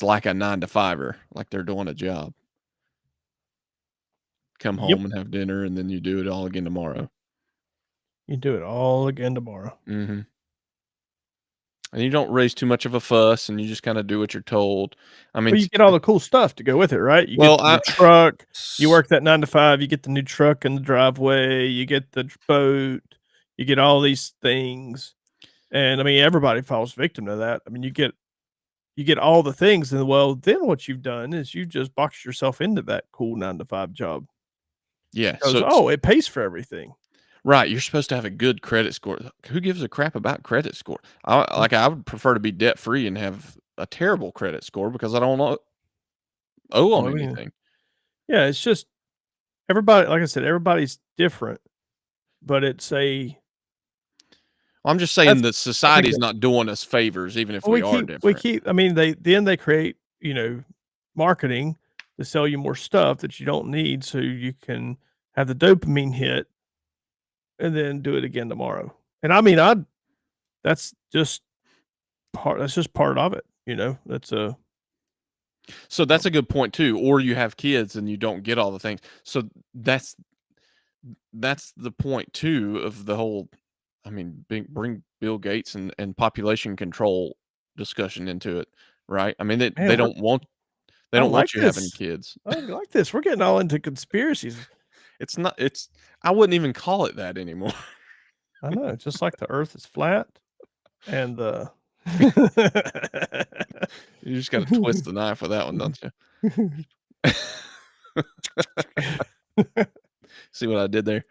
like a 9 to 5er, like they're doing a job. Come Yep. home and have dinner, and then you do it all again tomorrow. You do it all again tomorrow. Mhm. And you don't raise too much of a fuss, and you just kinda do what you're told. I mean, Well, you get all the cool stuff to go with it, right? You get well, the new I truck, you s work that 9 to 5, you get the new truck in the driveway, you get the boat, you get all these things, and, I mean, everybody falls victim to that. I mean, you get all the things, and, well, then what you've done is you just boxed yourself into that cool 9 to 5 job yeah, because, oh, it pays for everything. right, you're supposed to have a good credit score. Who gives a crap about credit score? Mm, I would prefer to be debt free and have a terrible credit score because I don't owe on well, I mean, anything. yeah, it's just everybody like I said, everybody's different, but I'm just saying that's that I think society's not doing us favors even if well, we are different. I mean, they create, marketing to sell you more stuff that you don't need so you can have the dopamine hit and then do it again tomorrow. And I mean, I that's just that's just part of it. That's a So that's a good point too, or you have kids and you don't get all the things. So that's that's the point too of the whole I mean, bring Bill Gates and population control discussion into it, right? I mean, man, they I don't like want you having this. kids. I like this. We're getting all into conspiracies. It's not it's I wouldn't even call it that anymore. I know, just like the earth is flat and the You just gotta twist the knife with that one, don't you? See what I did there?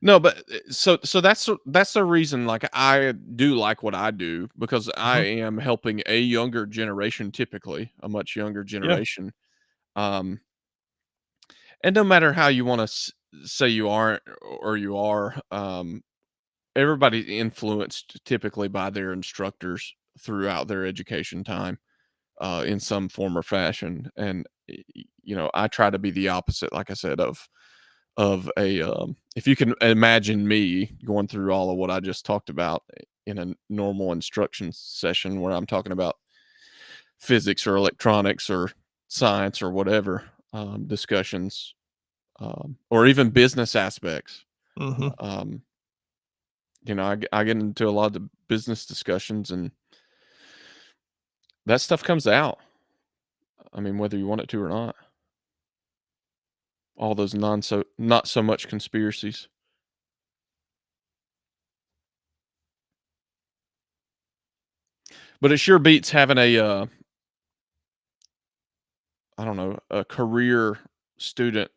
No, but that's the reason, like, I do like what I do because I Mhm. am helping a younger generation, typically, a much younger Yeah. generation, um, and no matter how you wanna say you aren't or you are, everybody's influenced typically by their instructors throughout their education time, in some form or fashion, and, I try to be the opposite, like I said, of a if you can imagine me going through all of what I just talked about in a normal instruction session where I'm talking about physics or electronics or science or whatever discussions or even business aspects. Mhm. Um, I get into a lot of the business discussions and that stuff comes out. I mean, whether you want it to or not, all those not so much conspiracies. But it sure beats having a I don't know, a career student,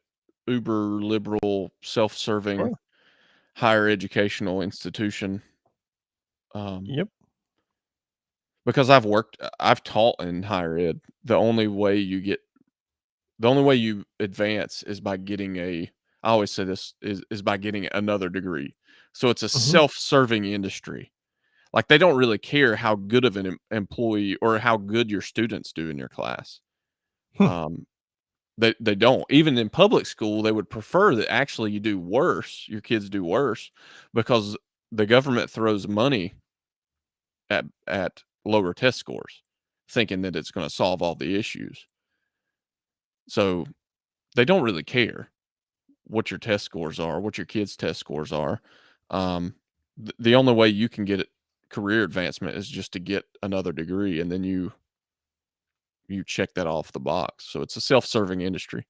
uber liberal, self-serving Sure. higher educational institution, um, Yep. because I've taught in higher ed. The only way you advance is by getting I always say this, is by getting another degree, So it's a Mhm. self-serving industry. Like, they don't really care how good of an employee or how good your students do in your class. Hmm. Um, they don't. Even in public school, they would prefer that actually you do worse, your kids do worse, because the government throws money at lower test scores, thinking that it's gonna solve all the issues. So, they don't really care what your test scores are, what your kids' test scores are. Um, the only way you can get it career advancement is just to get another degree, and then you check that off the box. So it's a self-serving industry.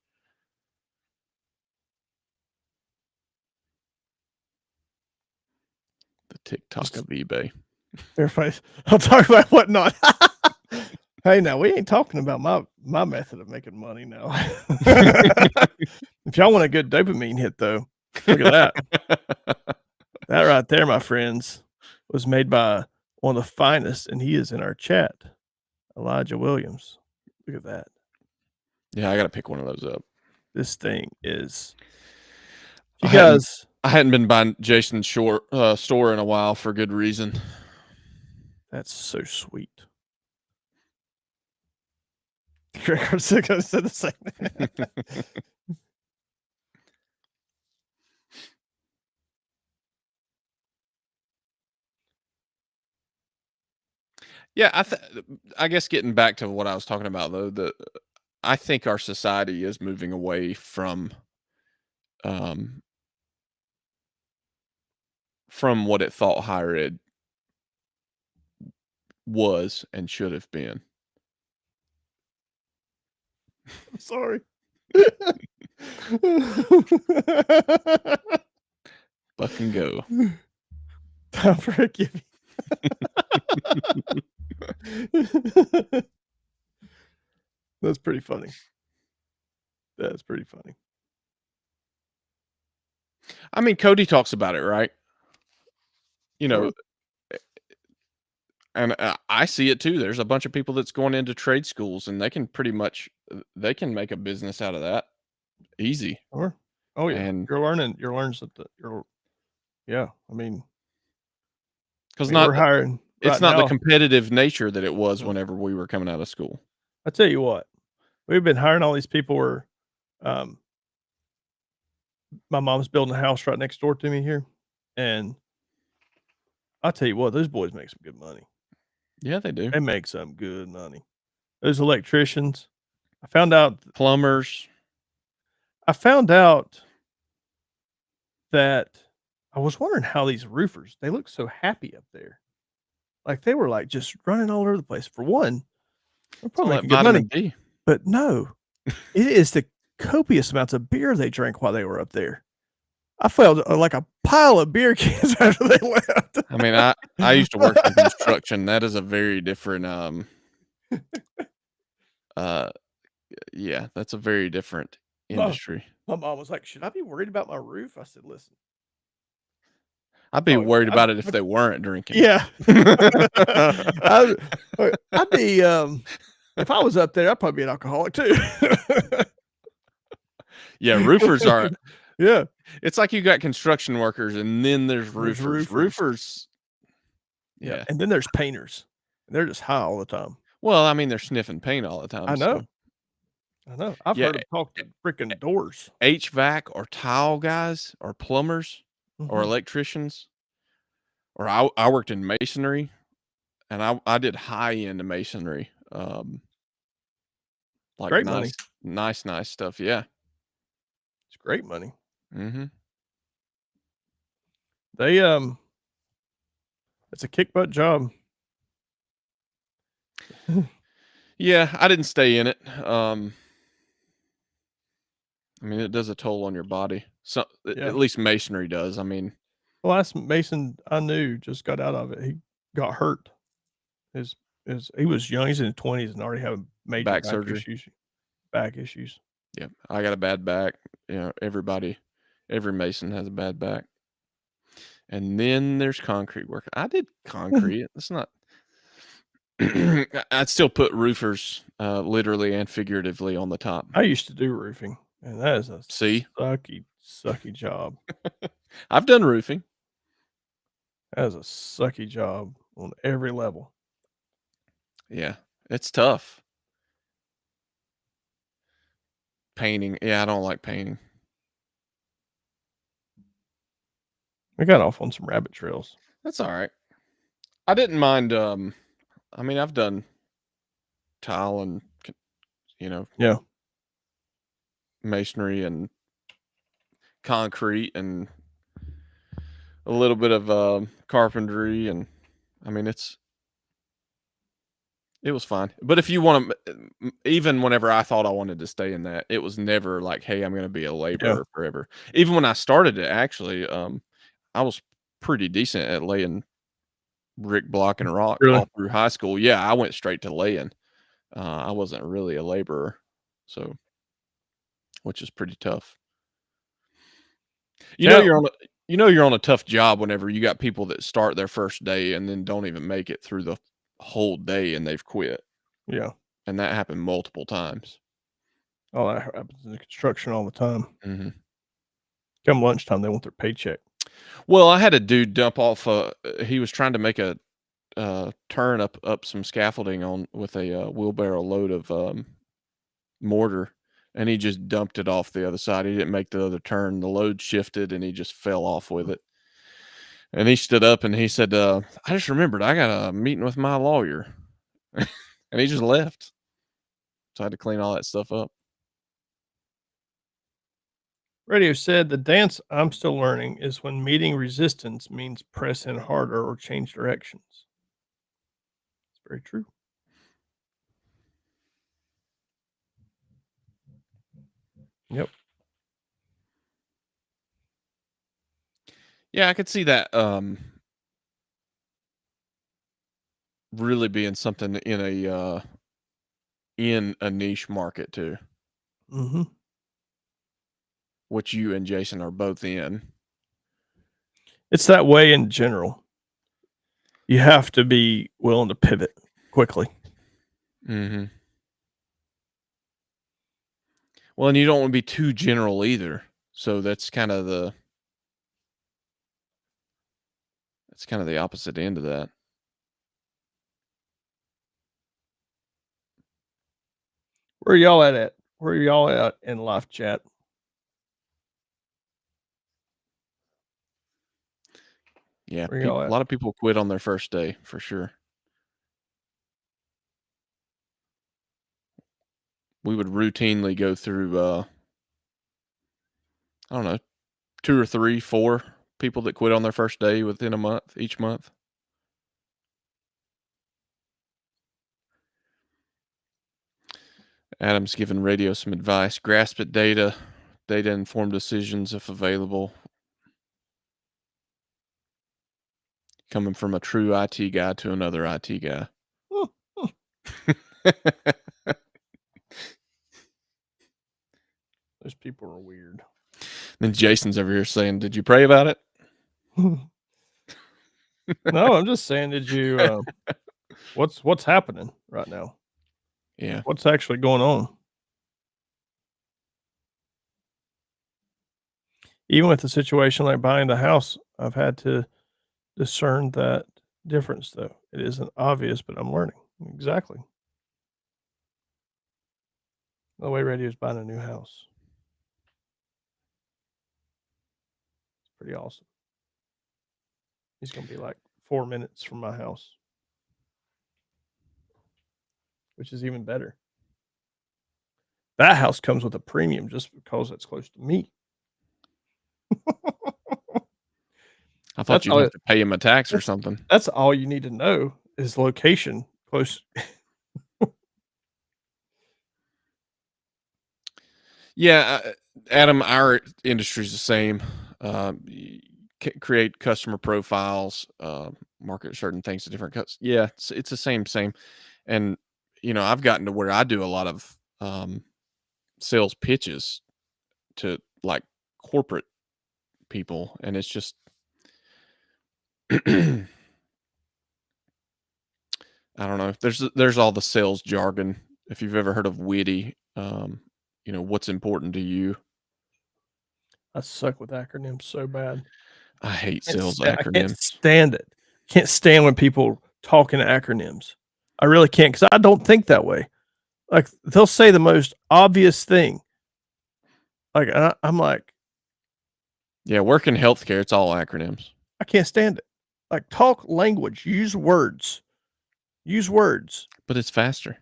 The TikTok Just of eBay. everybody's I'll talk about whatnot. Hey, now we ain't talking about my method of making money now. If y'all want a good dopamine hit though, look at that. That right there, my friends, was made by one of the finest, and he is in our chat, Elijah Williams. Look at that. Yeah, I gotta pick one of those up. This thing is I if you hadn't guys I hadn't been by Jason's store in a while for good reason. that's so sweet. Gregor said the same. Yeah, I guess getting back to what I was talking about though, I think our society is moving away um, from what it thought higher ed was and should have been. I'm sorry. Buck and go. Time for a giving. That's pretty funny. That's pretty funny. I mean, Cody talks about it, right? You know, Sure. and I see it too. There's a bunch of people that's going into trade schools, and they can pretty much they can make a business out of that easy. Sure. Oh yeah. And You're learning something. Yeah. because We're not hiring it's right not the now. competitive nature that it was Mm. whenever we were coming out of school. I tell you what, we've been hiring all these people where um my mom's building a house right next door to me here. And I tell you what, those boys make some good money. Yeah, they do. They make some good money. Those electricians. I found out Plumbers. I found out that I was wondering how these roofers, they look so happy up there. Like they were like just running all over the place. For one, they're It's all probably that making good money. vitamin D. But no, it is the copious amounts of beer they drank while they were up there. I felt like a pile of beer cans after they left. I mean, I used to work in construction. That is a very different uh yeah, that's a very different My industry. my mom was like, "Should I be worried about my roof?" I said, "Listen, I'd be oh, worried I'd about it if they weren't drinking. yeah. I'd I'd be, if I was up there, I'd probably be an alcoholic too." Yeah, roofers are Yeah, it's like you got construction workers and then there's there's roofers. Roofers yeah, yeah. and then there's painters. They're just high all the time. Well, I mean, they're sniffing paint all the I time, so know, I know. I've yeah, heard them talk to freaking doors. HVAC or tile guys or plumbers or Mhm. electricians or I worked in masonry and I did high-end masonry, like Great money. nice stuff, yeah. It's great money. Mhm. They, it's a kick butt job. Yeah, I didn't stay in it, I mean, it does a toll on your body. So Yeah. at least masonry does, I mean The last mason I knew just got out of it. He got hurt. His he was young. He's in his 20s and already having major back surgery. Back issues. Yeah, I got a bad back, every mason has a bad back. And then there's concrete work. I did concrete. It's not I'd still put roofers, literally and figuratively on the top. I used to do roofing, and that is a See? sucky job. I've done roofing. That is a sucky job on every level. Yeah, it's tough. Painting. Yeah, I don't like painting. We got off on some rabbit trails. That's all right. I didn't mind. I mean, I've done tile and you know Yeah. masonry and concrete and a little bit of carpentry, and I mean it was fine. But if you want to, even whenever I thought I wanted to stay in that, it was never like, hey, I'm going to be a Yeah. laborer forever. Even when I started it, actually, I was pretty decent at laying brick, block, and rock Really? all through high school. Yeah, I went straight to laying. I wasn't really a laborer, so which is pretty tough. You know Yeah. you're on a tough job whenever you got people that start their first day and then don't even make it through the whole day and they've quit. Yeah. And that happened multiple times. Oh, that happens in construction all the time. Mhm. Come lunchtime, they want their paycheck. Well, I had a dude dump off, he was trying to make a, turn up some scaffolding on with a, wheelbarrow load of, mortar, and he just dumped it off the other side. He didn't make the other turn. The load shifted, and he just fell off with it. And he stood up and he said, "I just remembered I got a meeting with my lawyer." And he just left. So I had to clean all that stuff up. Radio said the dance I'm still learning is when meeting resistance means press in harder or change directions. It's very true. Yep. Yeah, I could see that, really being something in a niche market too, Mm-hmm. which you and Jason are both in. It's that way in general. You have to be willing to pivot quickly. Mhm. Well, and you don't wanna be too general either. So that's kinda the opposite end of that. Where y'all at? Where y'all at in live chat? Yeah, Where peop y'all a at? lot of people quit on their first day for sure. We would routinely go through, I don't know, 2 or 3, 4 people that quit on their first day within a month, each month. Adam's giving radio some advice. Grasp at data, data-informed decisions if available. Coming from a true IT guy to another IT guy. Those people are weird. Then Jason's over here saying, "Did you pray about it?" No, I'm just saying, did you, what's happening right now? Yeah. What's actually going on? Even with a situation like buying the house, I've had to discern that difference, though. It isn't obvious, but I'm learning. Exactly. The way radio's buying a new house. It's pretty awesome. He's gonna be like 4 minutes from my house, which is even better. That house comes with a premium just because it's close to me. I thought That's you'd all have to pay him a tax or that's something. that's all you need to know is location close. Yeah, Adam, our industry's the same. Y create customer profiles, market certain things to different cus yeah, it's the same, and, I've gotten to where I do a lot of, sales pitches to, like, corporate people, and it's just I don't know. There's all the sales jargon. If you've ever heard of witty, what's important to you? I suck with acronyms so bad. I hate Can't sales sta I can't acronyms. stand it. Can't stand when people talk in acronyms. I really can't, because I don't think that way. Like, they'll say the most obvious thing. Like, I'm like, Yeah, work in healthcare, it's all acronyms. I can't stand it. Like, talk language, use words. Use words. But it's faster.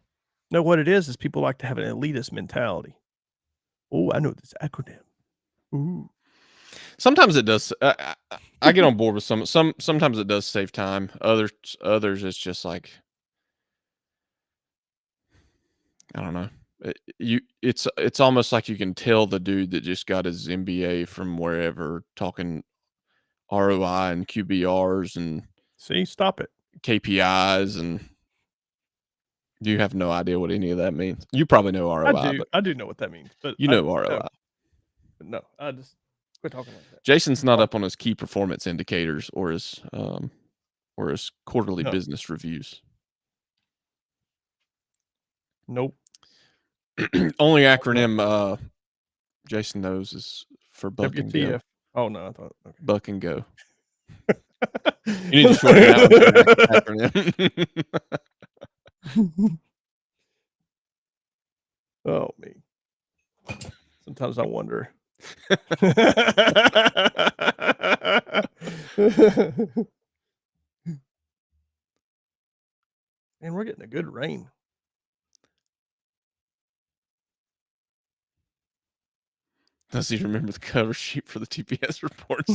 No, what it is people like to have an elitist mentality. Oh, I know this acronym. Ooh. Sometimes it does. I get on board with sometimes it does save time. Others it's just like, I don't know. It's almost like you can tell the dude that just got his MBA from wherever talking ROI and QBRs and See, stop it. KPIs, and you have no idea what any of that means. You probably know ROI, but I do know what that means, but you know ROI. No, I just quit talking like that. Jason's not up on his key performance indicators or his quarterly No. business reviews. Nope. Only acronym Jason knows is for Buck and Go. WTF. Oh, no, I thought, okay. Buck and Go. You need to shorten that one to an acronym. Oh, me. Sometimes I wonder. Man, we're getting a good rain. Does he remember the cover sheet for the TPS reports?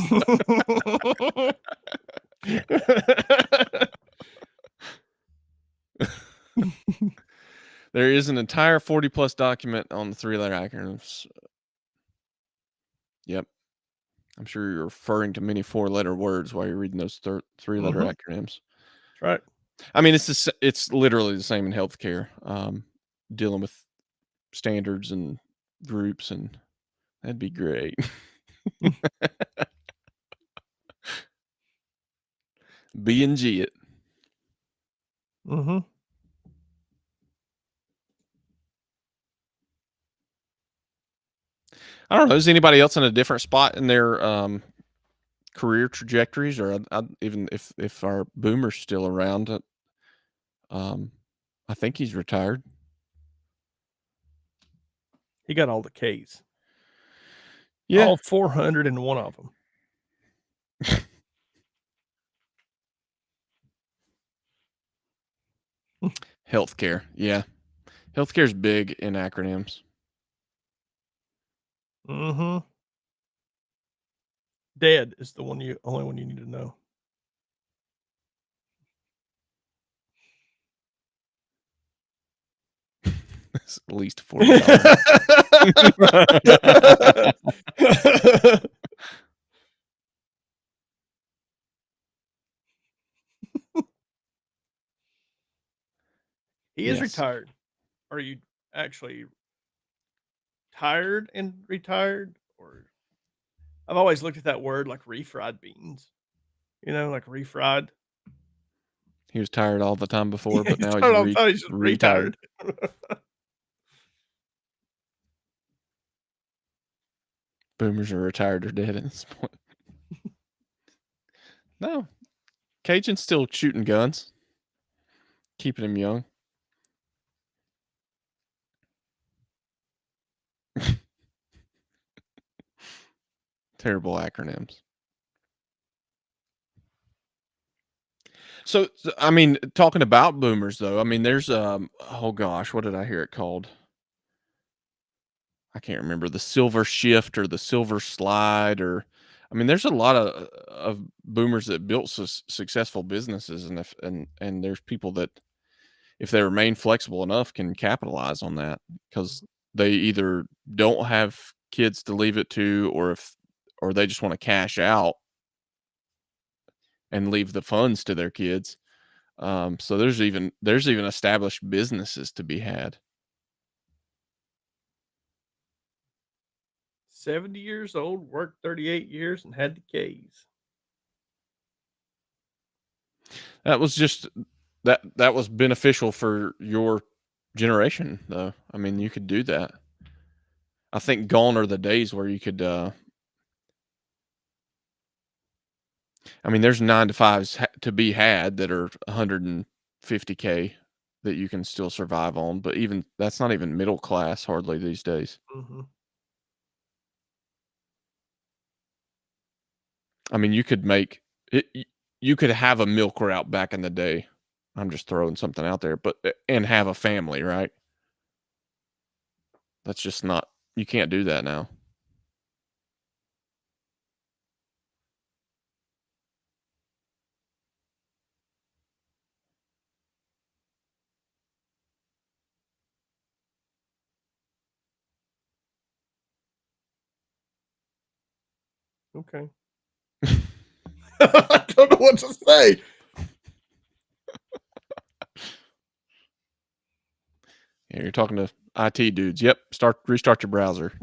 There is an entire 40+ document on the 3-letter acronyms. Yep. I'm sure you're referring to many 4-letter words while you're reading those 3-letter acronyms. That's right. I mean, it's literally the same in healthcare, dealing with standards and groups, and that'd be great. B&G it. Mm-hmm. I don't know. Is anybody else in a different spot in their career trajectories, or even if our boomer's still around? I think he's retired. He got all the K's. Yeah, All 401 of them. healthcare. Yeah, healthcare's big in acronyms. Mm-hmm. Dead is the only one you need to know. It's at least $40. He is Yes. retired. Are you actually tired and retired? Or I've always looked at that word like refried beans. You know, like refried. He was tired all the time before, but now tired all the he's time, he's just retired. Boomers are retired or dead at this point. No, Cajun's still shooting guns, keeping him young. Terrible acronyms. So, I mean, talking about boomers though, I mean, there's oh gosh, what did I hear it called? I can't remember, the silver shift or the silver slide, or I mean, there's a lot of boomers that built successful businesses, and and there's people that, if they remain flexible enough, can capitalize on that because they either don't have kids to leave it to, or they just want to cash out and leave the funds to their kids. So there's even established businesses to be had. 70 years old, worked 38 years, and had the K's. That was just that was beneficial for your generation, though. I mean, you could do that. I think gone are the days where you could I mean, there's 9 to 5s to be had that are 150K that you can still survive on, but even that's not even middle class hardly these days. Mhm. I mean, you could make it you could have a milk route back in the day. I'm just throwing something out there, but and have a family, right? That's just not you can't do that now. Okay. I don't know what to say. Yeah, you're talking to IT dudes. Yep, restart your browser.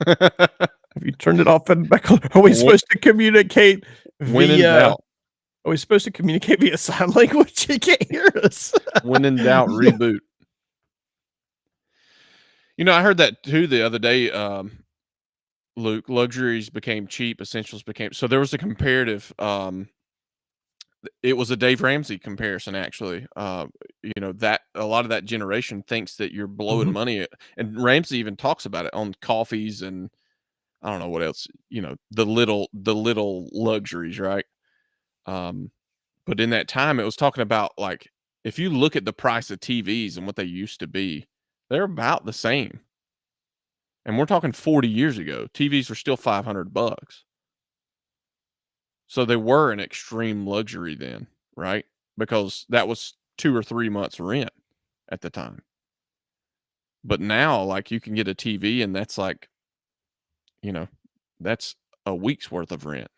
Have you turned it off and back on? Are we supposed to communicate When in via doubt, Are we supposed to communicate via sign language? You can't hear us. when in doubt, reboot. You know, I heard that too the other day, Luke. Luxuries became cheap, essentials became so there was a comparative, it was a Dave Ramsey comparison actually. You know, that a lot of that generation thinks that you're blowing Mhm. money, and Ramsey even talks about it on coffees and I don't know what else, you know, the little luxuries, right? Um, but in that time, it was talking about like if you look at the price of TVs and what they used to be, they're about the same. And we're talking 40 years ago. TVs were still $500. So they were an extreme luxury then, right? Because that was 2 or 3 months rent at the time. But now, like, you can get a TV and that's like, you know, that's a week's worth of rent.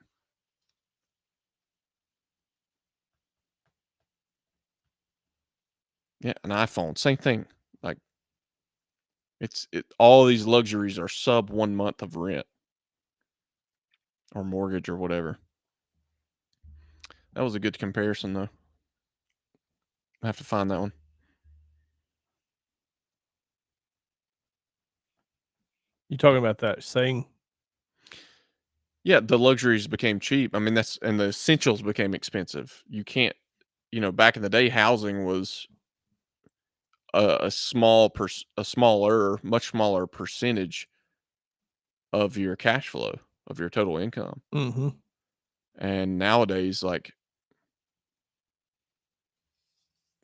Yeah, an iPhone, same thing. Like, all these luxuries are sub 1 month of rent or mortgage or whatever. That was a good comparison, though. I have to find that one. You talking about that saying? Yeah, the luxuries became cheap. I mean, that's and the essentials became expensive. You can't, you know, back in the day, housing was a smaller, much smaller percentage of your cash flow of your total income. Mhm. And nowadays, like,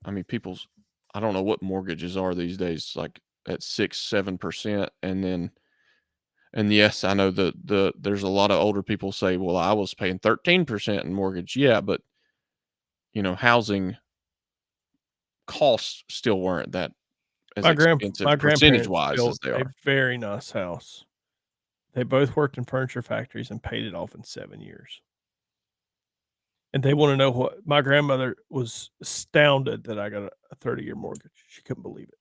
I mean, I don't know what mortgages are these days, like at 6, 7%, and yes, I know there's a lot of older people say, well, I was paying 13% in mortgage. Yeah, but you know, housing costs still weren't that as My expensive percentage grandparents wise as built they a are. very nice house. They both worked in furniture factories and paid it off in 7 years. And they wanna know what my grandmother was astounded that I got a 30-year mortgage. She couldn't believe it.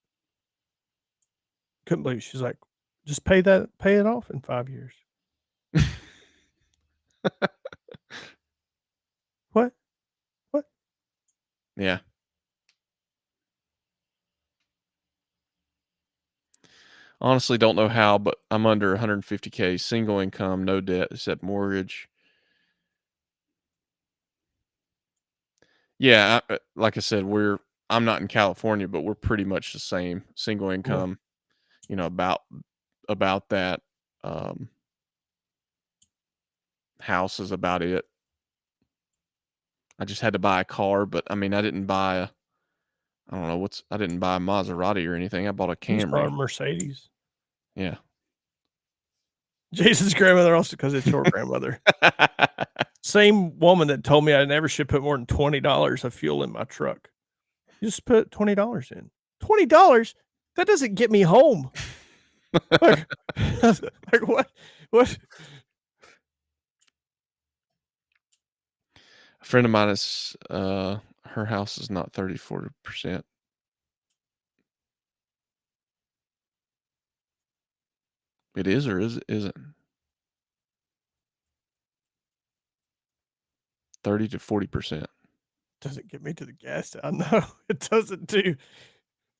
Couldn't believe it. She's like, "Just pay it off in 5 years." "What? What?" Yeah. Honestly, don't know how, but I'm under 150K, single income, no debt except mortgage. Yeah, like I said, I'm not in California, but we're pretty much the same. Single Yeah. income, you know, about that. Um, House is about it. I just had to buy a car, but I mean, I don't know I didn't buy a Maserati or anything. I bought a You just bought a Camry. Mercedes. Yeah. Jason's grandmother also because it's your grandmother. Same woman that told me I never should put more than $20 of fuel in my truck. You just put $20 in. $20? That doesn't get me home. Like, like what? What? A friend of mine is her house is not 30-40%. It is or isn't 30 to 40%. Doesn't get me to the gas station. No, it doesn't do.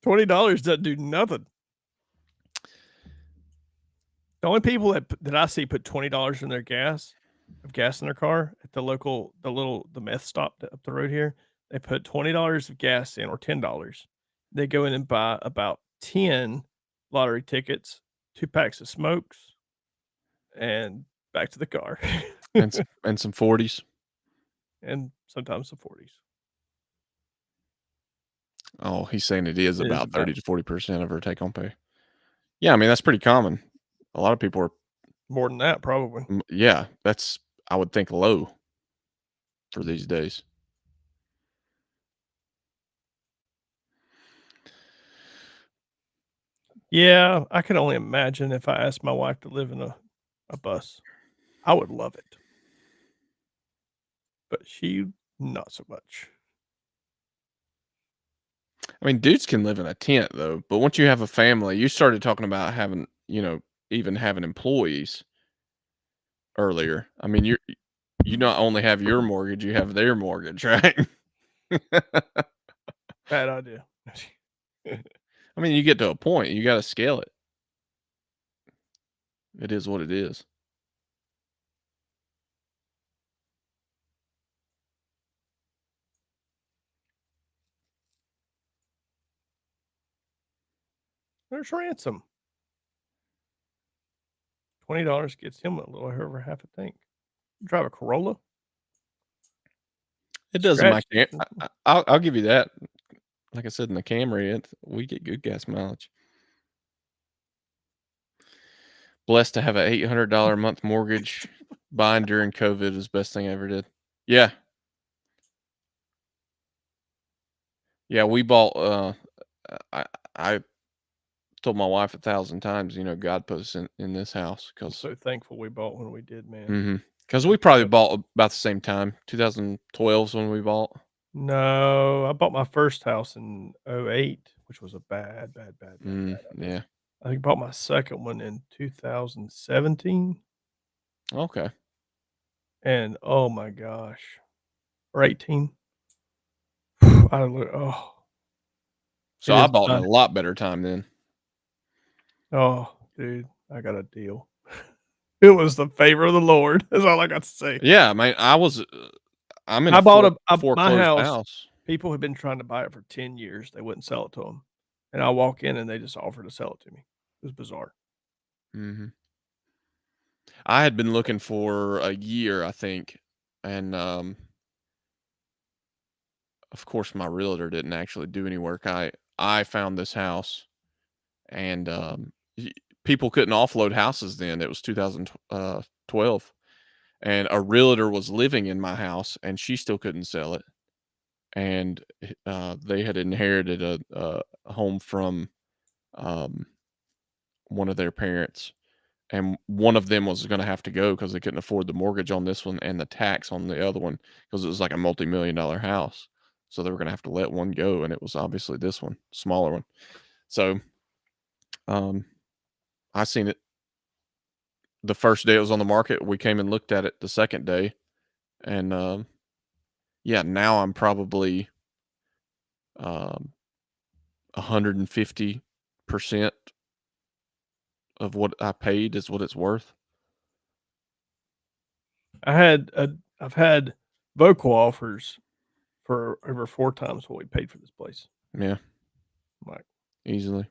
$20 doesn't do nothing. The only people that I see put $20 in their gas of gas in their car at the meth stop up the road here. They put $20 of gas in or $10. They go in and buy about 10 lottery tickets, 2 packs of smokes, and back to the car. and some 40s. And sometimes the 40s. Oh, he's saying it is It is about about 30 to 40% of her take home pay. Yeah, I mean, that's pretty common. A lot of people are, more than that, probably. yeah, that's, I would think, low for these days. Yeah, I can only imagine if I asked my wife to live in a bus. I would love it. But she not so much. I mean, dudes can live in a tent though, but once you have a family, you started talking about having, even having employees earlier. I mean, you not only have your mortgage, you have their mortgage, right? Bad idea. I mean, you get to a point, you got to scale it. It is what it is. There's ransom. $20 gets him a little over half a tank. Drive a Corolla. It does in my Scratch. I'll give you that. Like I said, in the Camry, we get good gas mileage. Blessed to have a $800 a month mortgage. Buying during COVID is the best thing I ever did. Yeah. Yeah, we bought, I told my wife 1,000 times, God put us in this house I'm because so thankful we bought when we did, man. we probably bought about the same time. 2012 is when we bought. No, I bought my first house in '08, which was a bad. Yeah. I think I bought my second one in 2017, Okay. and oh my gosh, or 18. So It I is bought in a nice. lot better time then. Oh, dude, I got a deal. It was the favor of the Lord. That's all I got to say. Yeah, I mean, I'm in I a bought my foreclosed house. house. People had been trying to buy it for 10 years. They wouldn't sell it to them, and I walk in and they just offer to sell it to me. It was bizarre. Mhm. I had been looking for a year, I think, and, of course, my realtor didn't actually do any work. I found this house, and, y people couldn't offload houses then. It was 2012, and a realtor was living in my house, and she still couldn't sell it, and, they had inherited a home from, um, one of their parents, and one of them was gonna have to go because they couldn't afford the mortgage on this one and the tax on the other one because it was like a multi-million-dollar house. So they were gonna have to let one go, and it was obviously this one, smaller one. So, um, I seen it the first day it was on the market. We came and looked at it the second day, and, yeah, now I'm probably, um, 150% of what I paid is what it's worth. I've had vocal offers for over 4 times what we paid for this place. Yeah, I'm like, easily.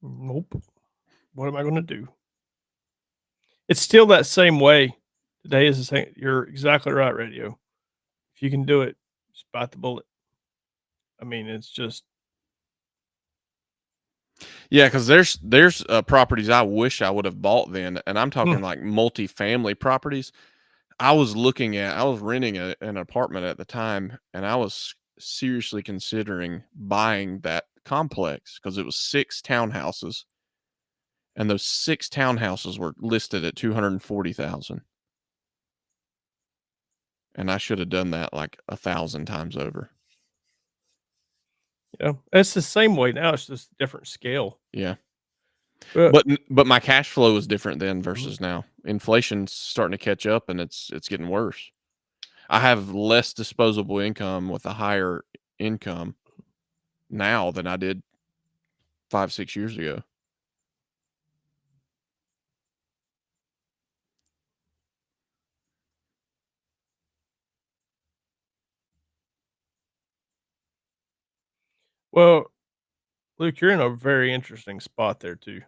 nope. What am I gonna do? It's still that same way. Today is the same. You're exactly right, radio. If you can do it, just bite the bullet. I mean, it's just Yeah, because there's, properties I wish I would have bought then, and I'm hmm, talking, like, multifamily properties. I was renting an apartment at the time, and I was seriously considering buying that complex because it was 6 townhouses, and those 6 townhouses were listed at 240,000, and I should have done that, like, 1,000 times over. yeah. It's the same way now. It's just different scale. Yeah. But But my cash flow is different then mhm, versus now. Inflation's starting to catch up, and it's getting worse. I have less disposable income with a higher income now than I did 5, 6 years ago. Well, Luke, you're in a very interesting spot there too.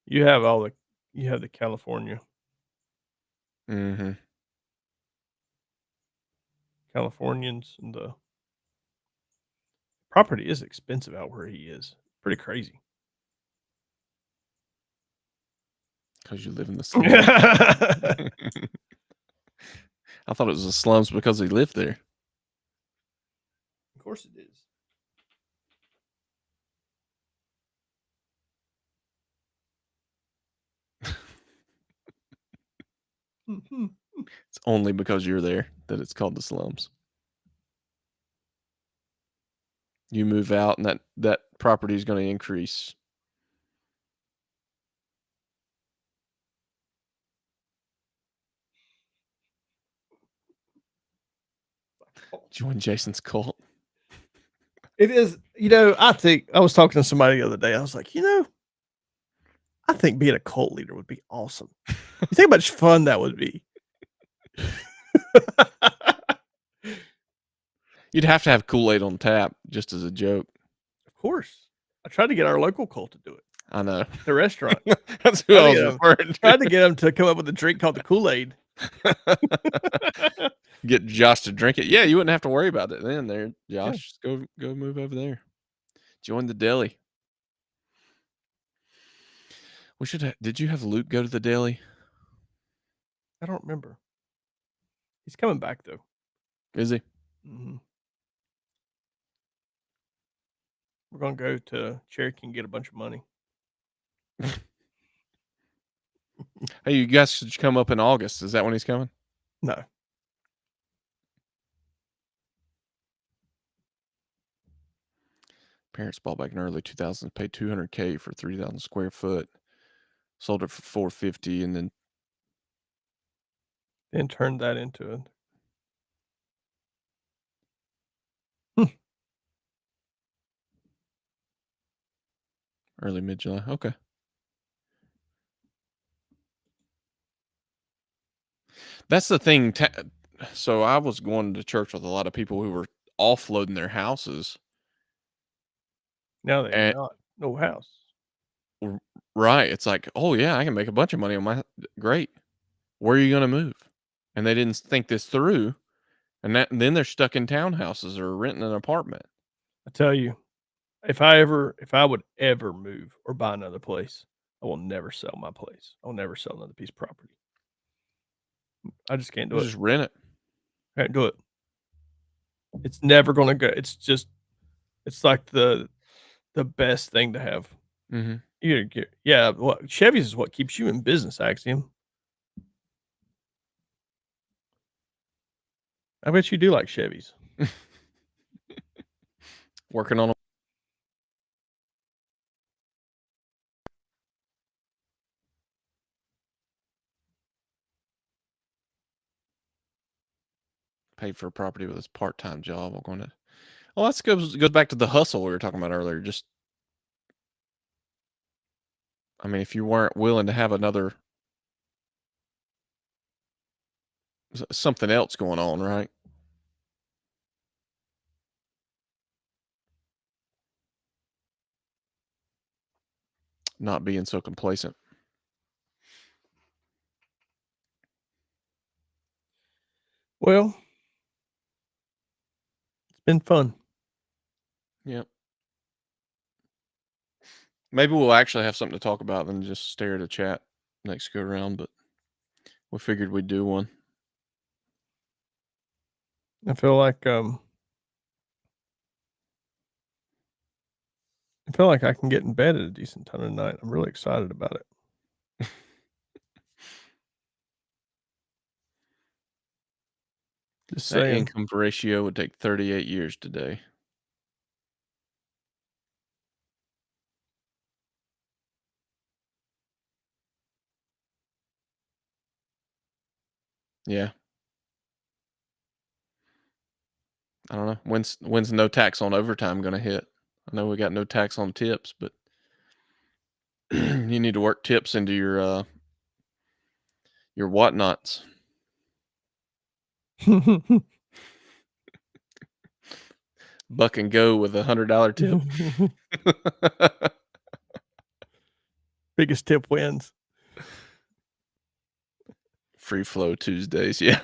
You have all the you have the Californians Mhm. and the property is expensive out where he is. Pretty crazy. 'Cause you live in the slums. I thought it was the slums because he lived there. Of course it is. Mhm. It's only because you're there that it's called the slums. You move out and that property is gonna increase. Join Jason's cult. It is, I think I was talking to somebody the other day. I was like, I think being a cult leader would be awesome. You think how much fun that would be. You'd have to have Kool-Aid on tap just as a joke. Of course. I tried to get our local cult to do it, I know. the restaurant. That's who Tried I to was get 'em referring tried to to. get them to come up with a drink called the Kool-Aid. Get Josh to drink it. Yeah, you wouldn't have to worry about it then there, Yeah. Josh. Just go move over there. Join the deli. We should did you have Luke go to the deli? I don't remember. He's coming back though. Is he? Mhm. We're gonna go to Cherokee and get a bunch of money. Hey, you guys should come up in August. Is that when he's coming? No. Parents bought back in early 2000s, paid 200K for 3,000 square foot, sold it for 450, and then Then turn that into a Hmm. early mid July. Okay. That's the thing. So I was going to church with a lot of people who were offloading their houses. Now they have And not. No house. right, it's like, oh yeah, I can make a bunch of money on my great. Where are you going to move? And they didn't think this through, and then they're stuck in townhouses or renting an apartment. I tell you, if I would ever move or buy another place, I will never sell my place. I'll never sell another piece of property. I just can't do You it. just rent it. Can't do it. It's never gonna go. It's like the best thing to have. Hmm. You get yeah, what Chevys is what keeps you in business, Axiom. I bet you do like Chevys. Working on a paid for a property with his part-time job. I'm going to. Oh, that goes back to the hustle we were talking about earlier. Just, I mean, if you weren't willing to have another something else going on, right? Not being so complacent. Well, it's been fun. Yep. Maybe we'll actually have something to talk about than just stare at a chat next go around, but we figured we'd do one. I feel like I feel like I can get in bed at a decent time tonight. I'm really excited about it. Just That saying. income ratio would take 38 years today. Yeah. I don't know. When's no tax on overtime gonna hit? I know we got no tax on tips, but you need to work tips into your whatnots. buck and go with $100 tip. Biggest tip wins. Free flow Tuesdays, yeah.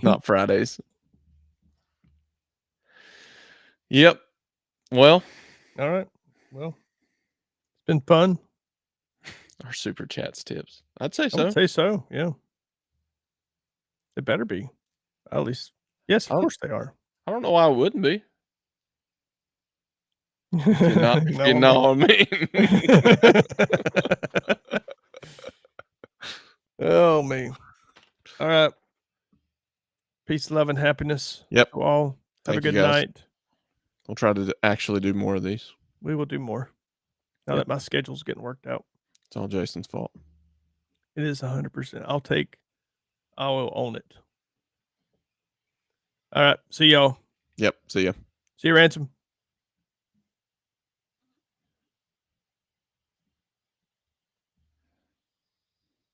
Not Fridays. Yep. Well, All right. Well, it's been fun. our super chats tips. I'd say I so. would say so. Yeah. It better be. At least, yes, of I'll- course they are. I don't know why it wouldn't be. If you're not, if No, you I know mean- what I mean. Oh, me. All right. Peace, love, and happiness. Yep. To all. Have Thank a you, good guys. night. We'll try to actually do more of these. We will do more. Now Yep. that my schedule's getting worked out. It's all Jason's fault. It is 100%. I will own it. All right. See y'all. Yep. See ya. See you, Ransom.